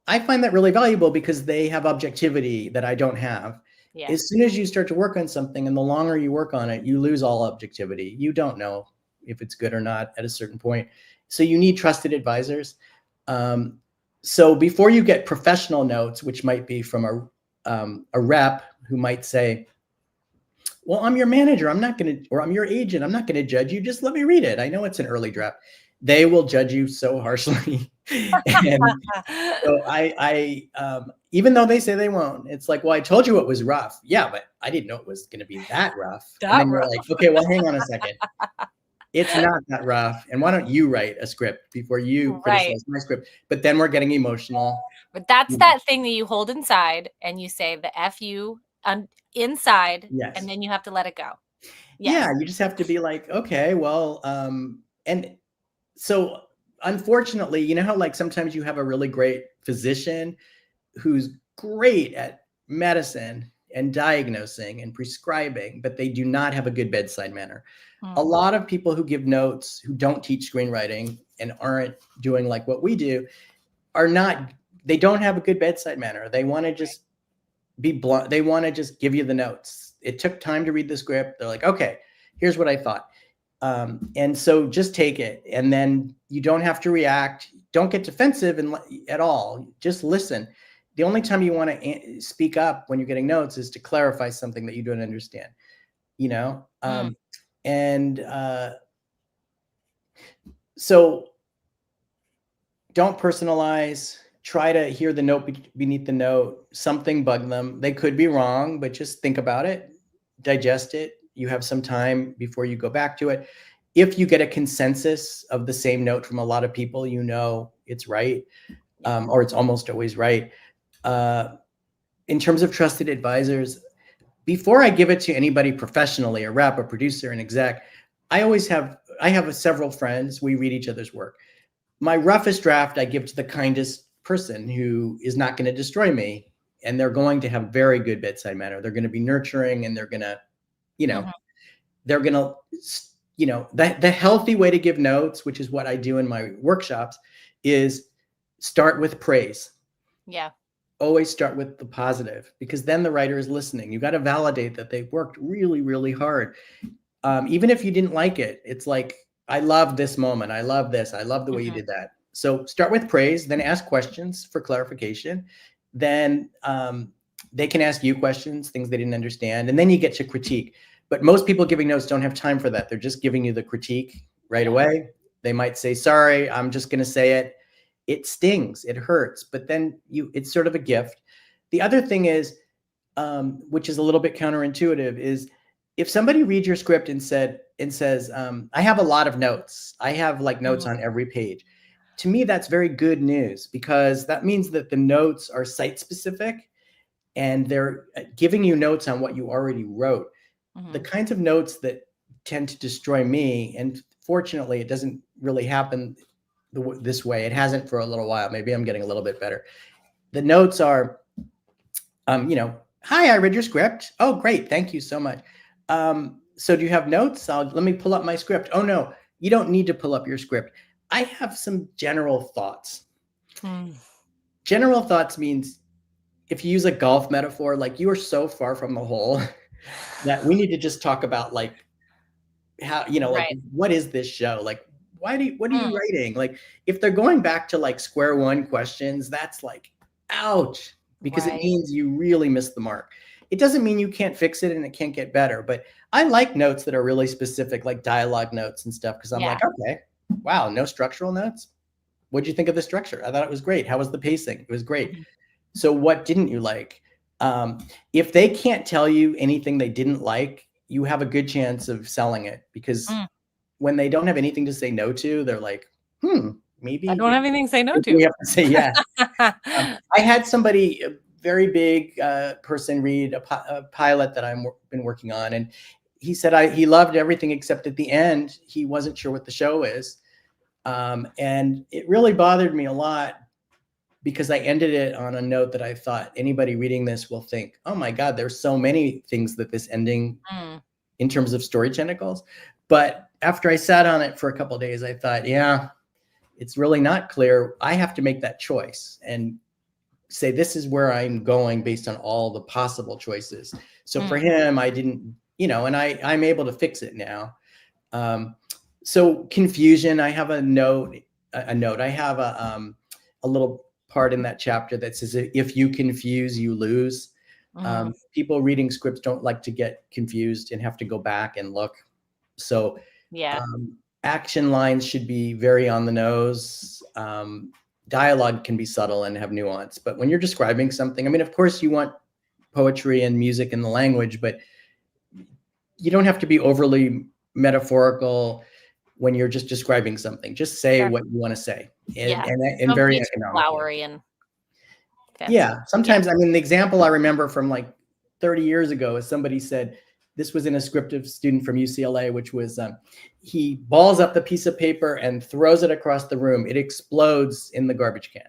B: I find that really valuable because they have objectivity that I don't have. Yeah. As soon as you start to work on something, and the longer you work on it, you lose all objectivity. You don't know if it's good or not at a certain point. So you need trusted advisors. So before you get professional notes, which might be from a rep who might say, well, I'm your manager, or I'm your agent, I'm not going to judge you. Just let me read it. I know it's an early draft. They will judge you so harshly. And so I even though they say they won't, it's like, well, I told you it was rough. Yeah, but I didn't know it was going to be that rough. And then you're like, okay, well, hang on a second. It's not that rough. And why don't you write a script before you criticize my script? But then we're getting emotional.
A: But that's that thing that you hold inside, and you say the F you inside, and then you have to let it go.
B: Yeah, you just have to be like, okay, well, and so unfortunately, you know how like sometimes you have a really great physician who's great at medicine and diagnosing and prescribing, but they do not have a good bedside manner. A lot of people who give notes, who don't teach screenwriting and aren't doing like what we do, they don't have a good bedside manner. They want to just be blunt. They want to just give you the notes. It took time to read the script. They're like, okay, here's what I thought. And so just take it, and then you don't have to react. Don't get defensive at all. Just listen. The only time you want to speak up when you're getting notes is to clarify something that you don't understand, so don't personalize. Try to hear the note beneath the note. Something bugged them. They could be wrong, but just think about it, digest it. You have some time before you go back to it. If you get a consensus of the same note from a lot of people, it's right, or it's almost always right. In terms of trusted advisors, before I give it to anybody professionally, a rep, a producer, an exec, I have several friends. We read each other's work. my roughest draft I give to the kindest person who is not going to destroy me. And they're going to have very good bedside manner. They're going to be nurturing, and they're going to, they're going to, the healthy way to give notes, which is what I do in my workshops, is start with praise.
A: Yeah.
B: Always start with the positive, because then the writer is listening. You got to validate that they worked really, really hard. Even if you didn't like it, it's like, I love this moment. I love this. I love the way you did that. So start with praise, then ask questions for clarification. Then they can ask you questions, things they didn't understand, and then you get to critique. But most people giving notes don't have time for that. They're just giving you the critique right away. They might say, sorry, I'm just going to say it. It stings, it hurts, but then it's sort of a gift. The other thing is, which is a little bit counterintuitive, is if somebody reads your script and says, I have a lot of notes. I have like notes on every page. To me, that's very good news, because that means that the notes are site specific and they're giving you notes on what you already wrote. The kinds of notes that tend to destroy me, and fortunately, it doesn't really happen this way. It hasn't for a little while. Maybe I'm getting a little bit better. The notes are, hi, I read your script. Oh, great. Thank you so much. So do you have notes? Let me pull up my script. Oh, no, you don't need to pull up your script. I have some general thoughts. General thoughts means, if you use a golf metaphor, like you are so far from the hole that we need to just talk about like how, like, what is this show? Like, what are you writing? Like, if they're going back to like square one questions, that's like, ouch, because it means you really missed the mark. It doesn't mean you can't fix it and it can't get better, but I like notes that are really specific, like dialogue notes and stuff, because I'm like, okay, wow, no structural notes? What'd you think of the structure? I thought it was great. How was the pacing? It was great. So what didn't you like? If they can't tell you anything they didn't like, you have a good chance of selling it, because when they don't have anything to say no to, they're like, maybe
A: I don't have anything to say no to.
B: We have to say yes. I had somebody, a very big person, read a pilot that I've been working on, and he said he loved everything except at the end, he wasn't sure what the show is. And it really bothered me a lot, because I ended it on a note that I thought anybody reading this will think, oh my God, there's so many things that this ending in terms of story tentacles. But after I sat on it for a couple of days, I thought, yeah, it's really not clear. I have to make that choice and say, this is where I'm going based on all the possible choices. So for him, I didn't, and I'm able to fix it now. So confusion, I have a note. I have a little part in that chapter that says, if you confuse, you lose. People reading scripts don't like to get confused and have to go back and look. So action lines should be very on the nose. Dialogue can be subtle and have nuance. But when you're describing something, I mean, of course you want poetry and music in the language, but you don't have to be overly metaphorical when you're just describing something. Just say what you want to say, and very economical. Flowery and fancy. Sometimes, I mean, the example I remember from like 30 years ago is somebody said, this was in a script of a student from UCLA, which was, he balls up the piece of paper and throws it across the room. It explodes in the garbage can.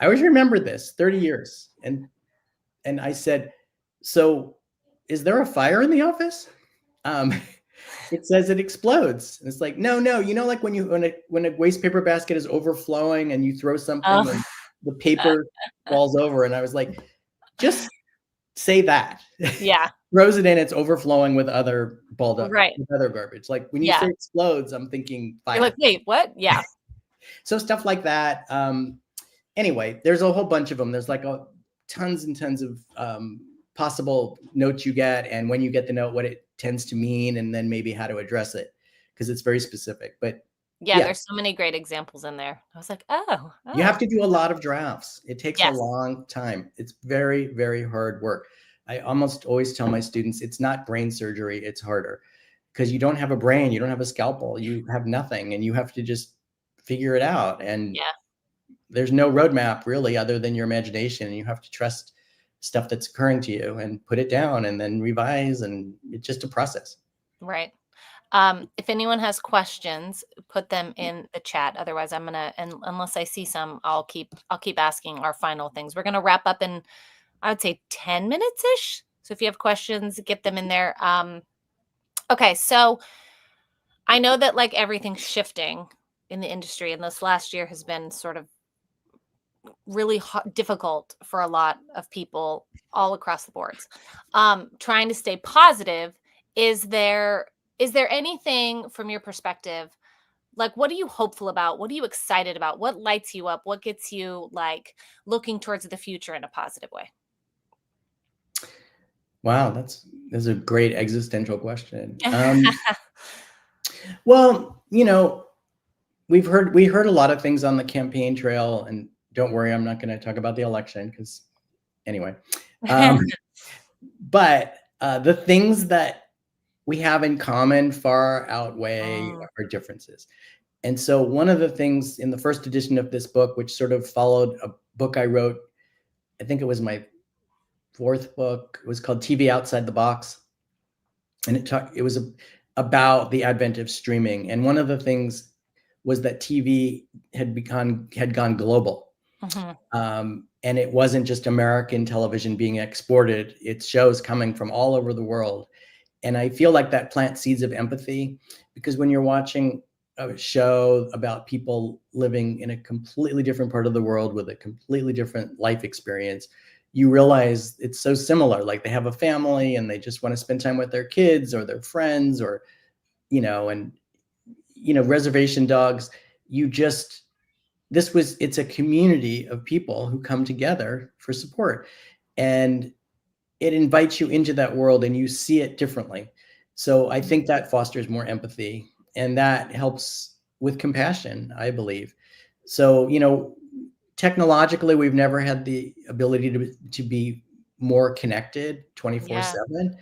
B: I always remember this, 30 years. And I said, so is there a fire in the office? It says it explodes. And it's like, no, like when a waste paper basket is overflowing and you throw something and the paper falls over. And I was like, just say that.
A: Yeah.
B: Throws it in, it's overflowing with other balled up, with other garbage. Like when you say explodes, I'm thinking fire.
A: You're like, wait, what? Yeah.
B: So stuff like that. Anyway, there's a whole bunch of them. There's like tons and tons of possible notes you get, and when you get the note, what it tends to mean, and then maybe how to address it, because it's very specific. But
A: there's so many great examples in there. I was like, oh.
B: You have to do a lot of drafts. It takes a long time. It's very, very hard work. I almost always tell my students, it's not brain surgery, it's harder, because you don't have a brain, you don't have a scalpel, you have nothing, and you have to just figure it out. And there's no roadmap really other than your imagination, and you have to trust stuff that's occurring to you and put it down and then revise, and it's just a process.
A: Right. If anyone has questions, put them in the chat. Otherwise, I'm gonna, and unless I see some, I'll keep asking our final things. We're gonna wrap up in, I would say, 10 minutes ish. So if you have questions, get them in there. Okay, so I know that like everything's shifting in the industry, and this last year has been sort of really difficult for a lot of people all across the boards. Trying to stay positive. Is there anything from your perspective, like what are you hopeful about? What are you excited about? What lights you up? What gets you like looking towards the future in a positive way?
B: Wow, that's a great existential question. Well, we heard a lot of things on the campaign trail, and don't worry, I'm not going to talk about the election because anyway. But the things that we have in common far outweigh our differences. And so one of the things in the first edition of this book, which sort of followed a book I wrote, I think it was my fourth book, it was called TV Outside the Box. And it was about the advent of streaming. And one of the things was that TV had gone global. And it wasn't just American television being exported, it's shows coming from all over the world. And I feel like that plants seeds of empathy, because when you're watching a show about people living in a completely different part of the world with a completely different life experience, you realize it's so similar. Like they have a family and they just want to spend time with their kids or their friends, or, reservation dogs. It's a community of people who come together for support, and it invites you into that world and you see it differently. So I think that fosters more empathy, and that helps with compassion, I believe. So, technologically, we've never had the ability to be more connected 24/7.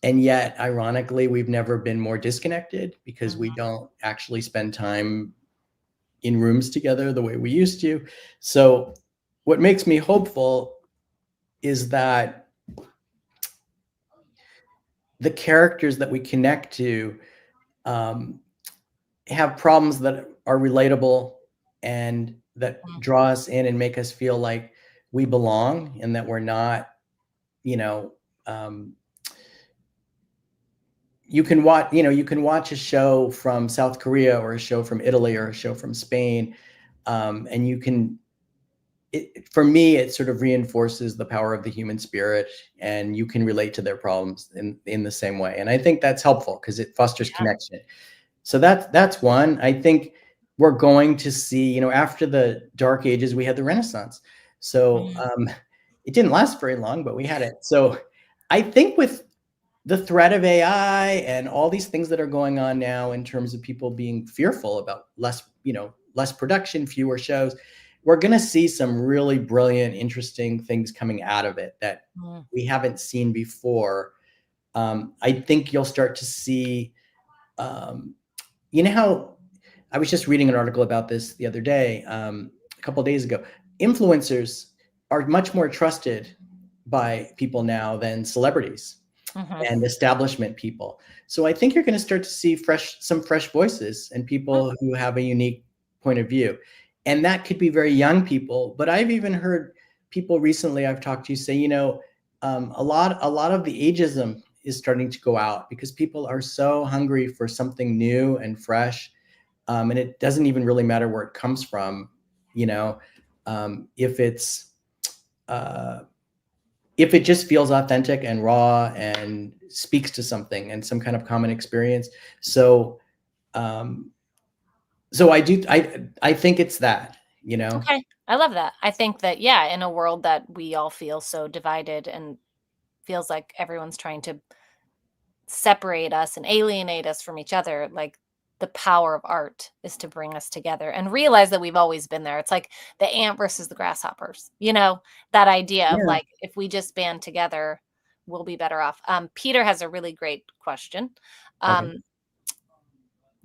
B: And yet, ironically, we've never been more disconnected, because we don't actually spend time in rooms together the way we used to. So what makes me hopeful is that the characters that we connect to have problems that are relatable and that draw us in and make us feel like we belong, and that we're not, you can watch a show from South Korea or a show from Italy or a show from Spain, and for me, it sort of reinforces the power of the human spirit, and you can relate to their problems in the same way. And I think that's helpful because it fosters connection. So that's one. I think we're going to see, after the Dark Ages, we had the Renaissance. So it didn't last very long, but we had it. So I think with the threat of AI and all these things that are going on now in terms of people being fearful about less production, fewer shows, we're going to see some really brilliant, interesting things coming out of it that we haven't seen before. I think you'll start to see, how I was just reading an article about this the other day, a couple of days ago. Influencers are much more trusted by people now than celebrities and establishment people. So I think you're going to start to see some fresh voices and people who have a unique point of view. And that could be very young people, but I've even heard people recently I've talked to say, a lot of the ageism is starting to go out because people are so hungry for something new and fresh. And it doesn't even really matter where it comes from, if it just feels authentic and raw and speaks to something and some kind of common experience. So, I think it's that,
A: Okay. I love that. I think that, in a world that we all feel so divided and feels like everyone's trying to separate us and alienate us from each other, like the power of art is to bring us together and realize that we've always been there. It's like the ant versus the grasshoppers, that idea of like, if we just band together, we'll be better off. Peter has a really great question.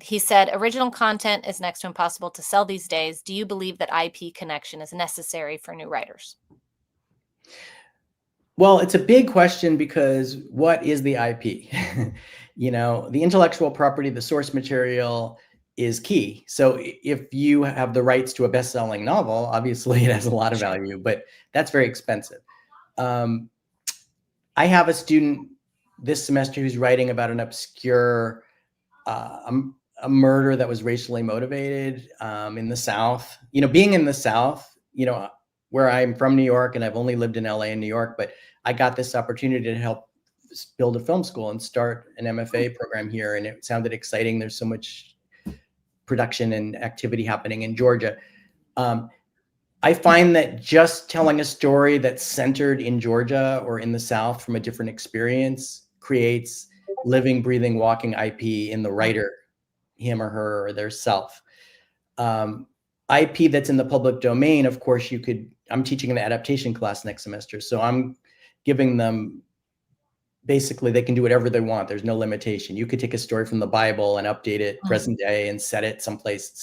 A: He said, original content is next to impossible to sell these days. Do you believe that IP connection is necessary for new writers?
B: Well, it's a big question because what is the IP? The intellectual property, the source material is key. So if you have the rights to a best-selling novel, obviously it has a lot of value, but that's very expensive. I have a student this semester who's writing about an obscure a murder that was racially motivated in the South. Being in the South, where I'm from New York and I've only lived in LA and New York, but I got this opportunity to help build a film school and start an MFA program here. And it sounded exciting. There's so much production and activity happening in Georgia. I find that just telling a story that's centered in Georgia or in the South from a different experience creates living, breathing, walking IP in the writer, him or her or their self. IP that's in the public domain, of course, I'm teaching an adaptation class next semester. So I'm giving them, basically, they can do whatever they want. There's no limitation. You could take a story from the Bible and update it present day and set it someplace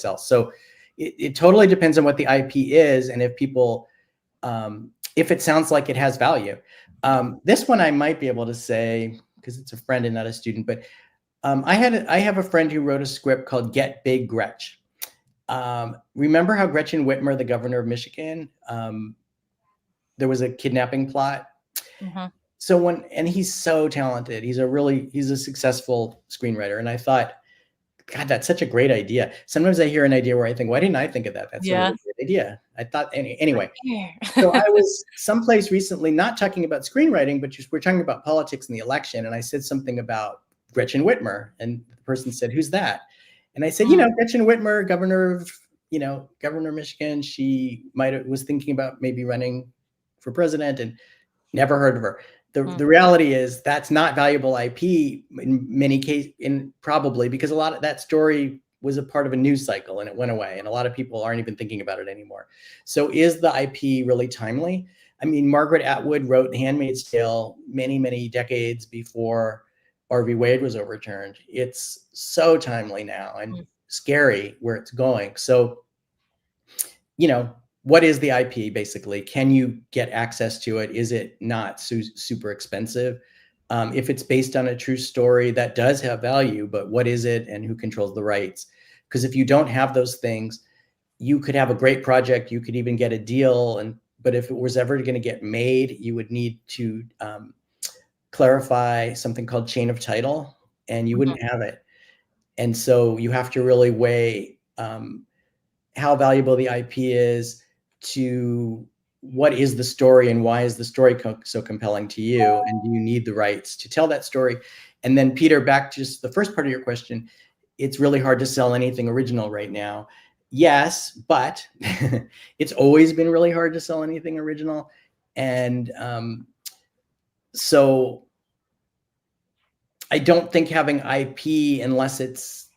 B: else. So it totally depends on what the IP is and if people, if it sounds like it has value. This one I might be able to say, because it's a friend and not a student, but I have a friend who wrote a script called Get Big Gretch. Remember how Gretchen Whitmer, the governor of Michigan, there was a kidnapping plot? Mm-hmm. And he's so talented. He's a successful screenwriter. And I thought, God, that's such a great idea. Sometimes I hear an idea where I think, why didn't I think of that? That's a really great idea. I thought, anyway. So I was someplace recently not talking about screenwriting, but we're talking about politics and the election. And I said something about Gretchen Whitmer. And the person said, who's that? And I said, Gretchen Whitmer, governor of Michigan. She was thinking about maybe running for president and never heard of her. The reality is that's not valuable IP in many cases, probably because a lot of that story was a part of a news cycle and it went away. And a lot of people aren't even thinking about it anymore. So is the IP really timely? I mean, Margaret Atwood wrote Handmaid's Tale many, many decades before Roe v. Wade was overturned. It's so timely now and scary where it's going. So, what is the IP basically? Can you get access to it? Is it not super expensive? If it's based on a true story, that does have value, but what is it and who controls the rights? Because if you don't have those things, you could have a great project, you could even get a deal, but if it was ever going to get made, you would need to clarify something called chain of title, and you wouldn't have it. And so you have to really weigh how valuable the IP is to what is the story and why is the story so compelling to you, and do you need the rights to tell that story? And then Peter, back to just the first part of your question, it's really hard to sell anything original right now. Yes, but it's always been really hard to sell anything original. And so I don't think having IP, unless it's,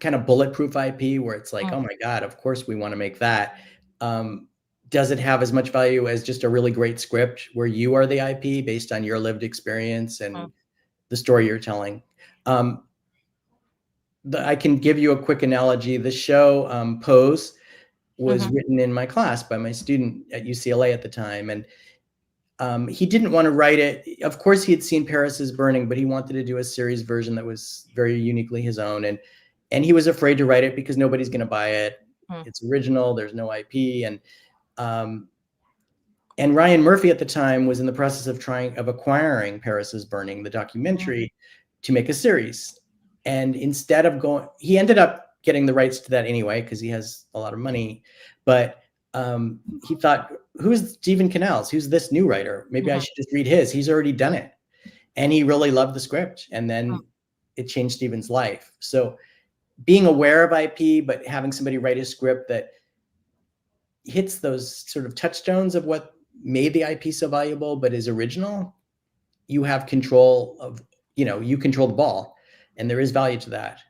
B: kind of bulletproof IP where it's like, oh my God, of course we want to make that. Does it have as much value as just a really great script where you are the IP based on your lived experience and the story you're telling? I can give you a quick analogy. The show Pose was written in my class by my student at UCLA at the time. And he didn't want to write it. Of course, he had seen Paris is Burning, but he wanted to do a series version that was very uniquely his own. And he was afraid to write it because nobody's going to buy it. It's original. There's no IP. And Ryan Murphy at the time was in the process of acquiring Paris is Burning, the documentary, to make a series. And instead of he ended up getting the rights to that anyway, because he has a lot of money. But he thought, who's Stephen Canals? Who's this new writer? Maybe I should just read his. He's already done it. And he really loved the script. And then it changed Stephen's life. So being aware of IP, but having somebody write a script that hits those sort of touchstones of what made the IP so valuable, but is original, you have control of, you control the ball, and there is value to that.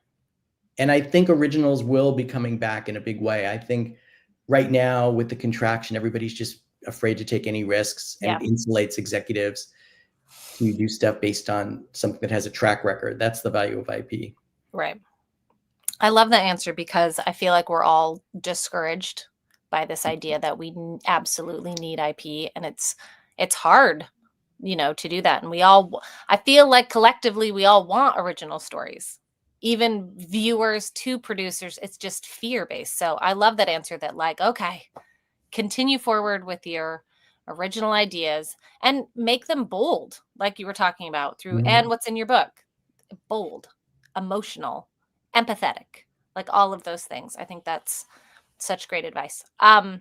B: And I think originals will be coming back in a big way. I think right now with the contraction, everybody's just afraid to take any risks, and it insulates executives to do stuff based on something that has a track record. That's the value of IP.
A: Right. I love that answer because I feel like we're all discouraged by this idea that we absolutely need IP, and it's hard, you know, to do that. And I feel like collectively we all want original stories, even viewers to producers. It's just fear-based. So I love that answer, that like, okay, continue forward with your original ideas and make them bold, like you were talking about through, and what's in your book, bold, emotional, empathetic, like all of those things. I think that's such great advice. Okay,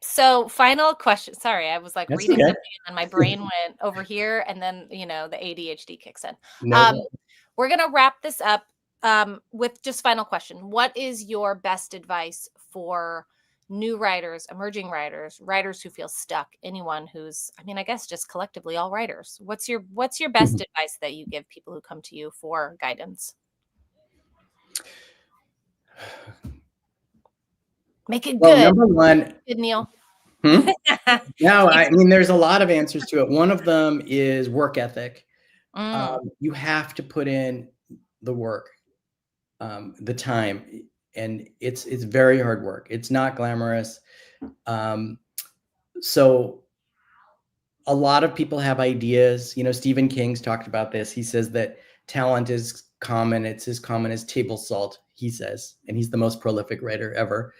A: so final question. Sorry, I was like
B: That's
A: reading
B: okay.
A: something and then my brain went over here, and then, you know, the ADHD kicks in.
B: No.
A: We're gonna wrap this up with just final question. What is your best advice for new writers, emerging writers, writers who feel stuck, anyone who's, I mean, I guess just collectively all writers? What's your best advice that you give people who come to you for guidance? Make it
B: Well,
A: good.
B: number one,
A: Good, Neil.
B: No, I mean, there's a lot of answers to it. One of them is work ethic. You have to put in the work, the time, and it's very hard work. It's not glamorous. So a lot of people have ideas. You know, Stephen King's talked about this. He says that talent is common. It's as common as table salt, he says, and he's the most prolific writer ever.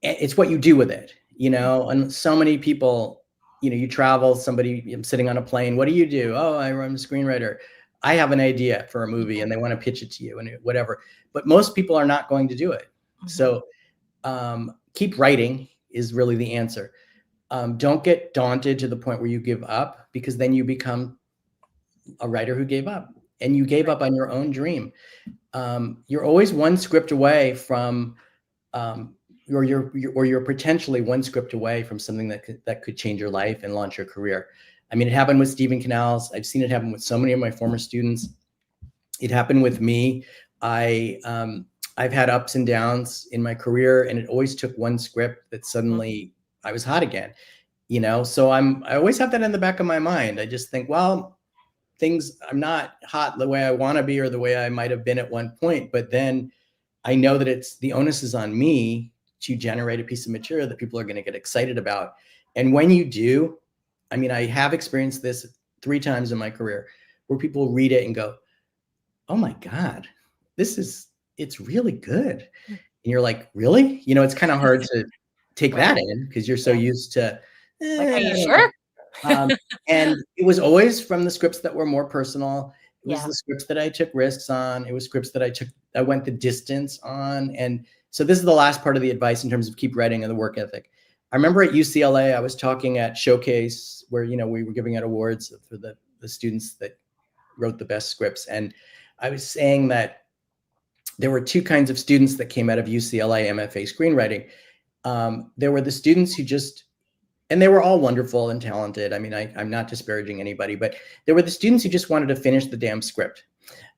B: It's what you do with it, you know. And so many people, you know, you travel, somebody, I'm sitting on a plane, what do you do? Oh, I'm a screenwriter. I have an idea for a movie, and they want to pitch it to you and whatever. But most people are not going to do it. So keep writing is really the answer. Don't get daunted to the point where you give up, because then you become a writer who gave up, and you gave up on your own dream. You're always one script away from, or you're potentially one script away from something that could change your life and launch your career. I mean, it happened with Stephen Canals. I've seen it happen with so many of my former students. It happened with me. I've had ups and downs in my career, and it always took one script that suddenly I was hot again, you know? So I always have that in the back of my mind. I just think, well, I'm not hot the way I want to be, or the way I might've been at one point, but then I know that the onus is on me to generate a piece of material that people are going to get excited about. And when you do, I mean, I have experienced this 3 times in my career, where people read it and go, oh my God, it's really good. And you're like, really? You know, it's kind of hard to take that in, because you're so used to,
A: like, are you sure?
B: And it was always from the scripts that were more personal. It was
A: Yeah.
B: the scripts that I took risks on. It was scripts that I went the distance on. And so this is the last part of the advice in terms of keep writing and the work ethic. I remember at UCLA, I was talking at Showcase, where, you know, we were giving out awards for the students that wrote the best scripts. And I was saying that there were 2 kinds of students that came out of UCLA MFA screenwriting. There were the students who and they were all wonderful and talented. I mean, I'm not disparaging anybody, but there were the students who just wanted to finish the damn script.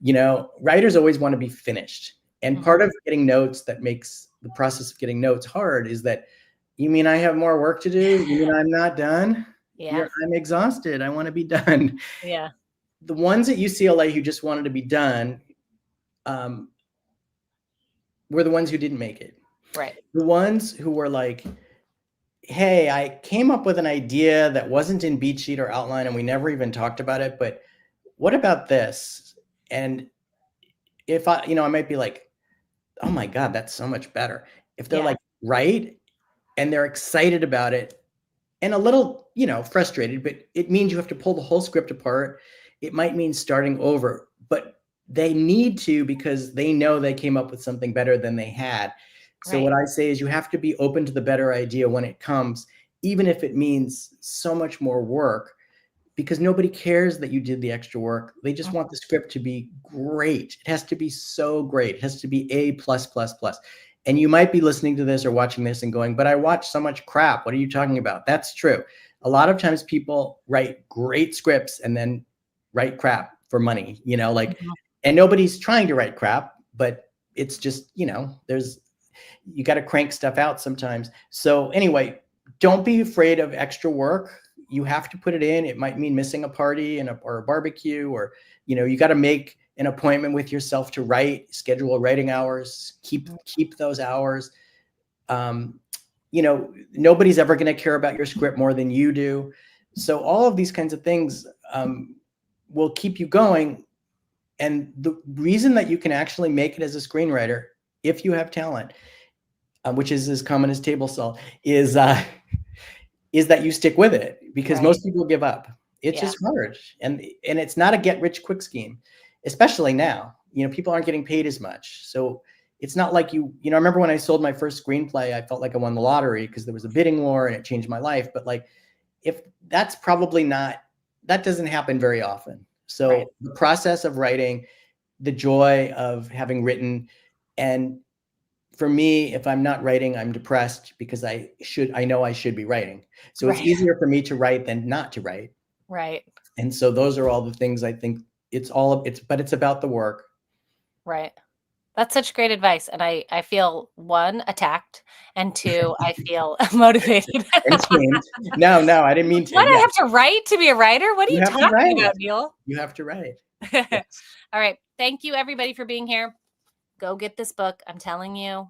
B: You know, writers always want to be finished. And part of getting notes that makes the process of getting notes hard is that, you mean I have more work to do? You mean I'm not done?
A: Yeah.
B: I'm exhausted. I want to be done.
A: Yeah.
B: The ones at UCLA who just wanted to be done were the ones who didn't make it.
A: Right.
B: The ones who were like, hey, I came up with an idea that wasn't in beat sheet or outline, and we never even talked about it, but what about this? And if I might be like, oh my God, that's so much better. If they're like, right, and they're excited about it and a little, you know, frustrated, but it means you have to pull the whole script apart. It might mean starting over, but they need to, because they know they came up with something better than they had. So what I say is you have to be open to the better idea when it comes, even if it means so much more work, because nobody cares that you did the extra work. They just want the script to be great. It has to be so great. It has to be A+++. And you might be listening to this or watching this and going, but I watch so much crap. What are you talking about? That's true. A lot of times people write great scripts and then write crap for money, you know, like, and nobody's trying to write crap, but it's just, you know, you got to crank stuff out sometimes. So anyway, don't be afraid of extra work. You have to put it in. It might mean missing a party or a barbecue, or, you know, you got to make an appointment with yourself to write, schedule writing hours, keep those hours. You know, nobody's ever going to care about your script more than you do. So all of these kinds of things will keep you going. And the reason that you can actually make it as a screenwriter, if you have talent, which is as common as table salt, is that you stick with it, because most people give up. It's just hard. And it's not a get rich quick scheme, especially now. You know, people aren't getting paid as much. So it's not like you know, I remember when I sold my first screenplay, I felt like I won the lottery because there was a bidding war and it changed my life. But like, if that's probably not, that doesn't happen very often. So the process of writing, the joy of having written, and for me, if I'm not writing, I'm depressed because I know I should be writing. So it's easier for me to write than not to write.
A: Right.
B: And so those are all the things I think but it's about the work.
A: Right. That's such great advice. And I feel, one, attacked, and two, I feel motivated.
B: And shamed. No, I didn't mean to.
A: What, I have to write to be a writer? What are you talking about, Neil?
B: You have to write.
A: Yes. All right. Thank you, everybody, for being here. Go get this book. I'm telling you,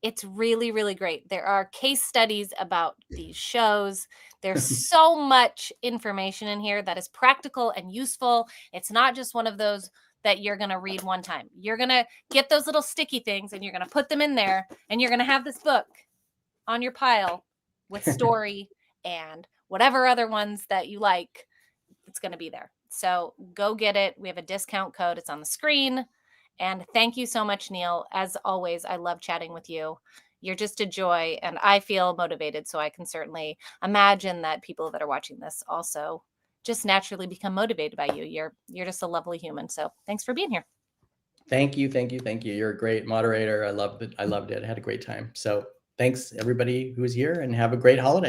A: it's really, really great. There are case studies about these shows. There's so much information in here that is practical and useful. It's not just one of those that you're going to read one time. You're going to get those little sticky things and you're going to put them in there, and you're going to have this book on your pile with story and whatever other ones that you like. It's going to be there. So go get it. We have a discount code. It's on the screen. And thank you so much, Neil. As always, I love chatting with you. You're just a joy, and I feel motivated. So I can certainly imagine that people that are watching this also just naturally become motivated by you. You're just a lovely human. So thanks for being here.
B: Thank you. You're a great moderator. I loved it. I had a great time. So thanks everybody who's here, and have a great holiday.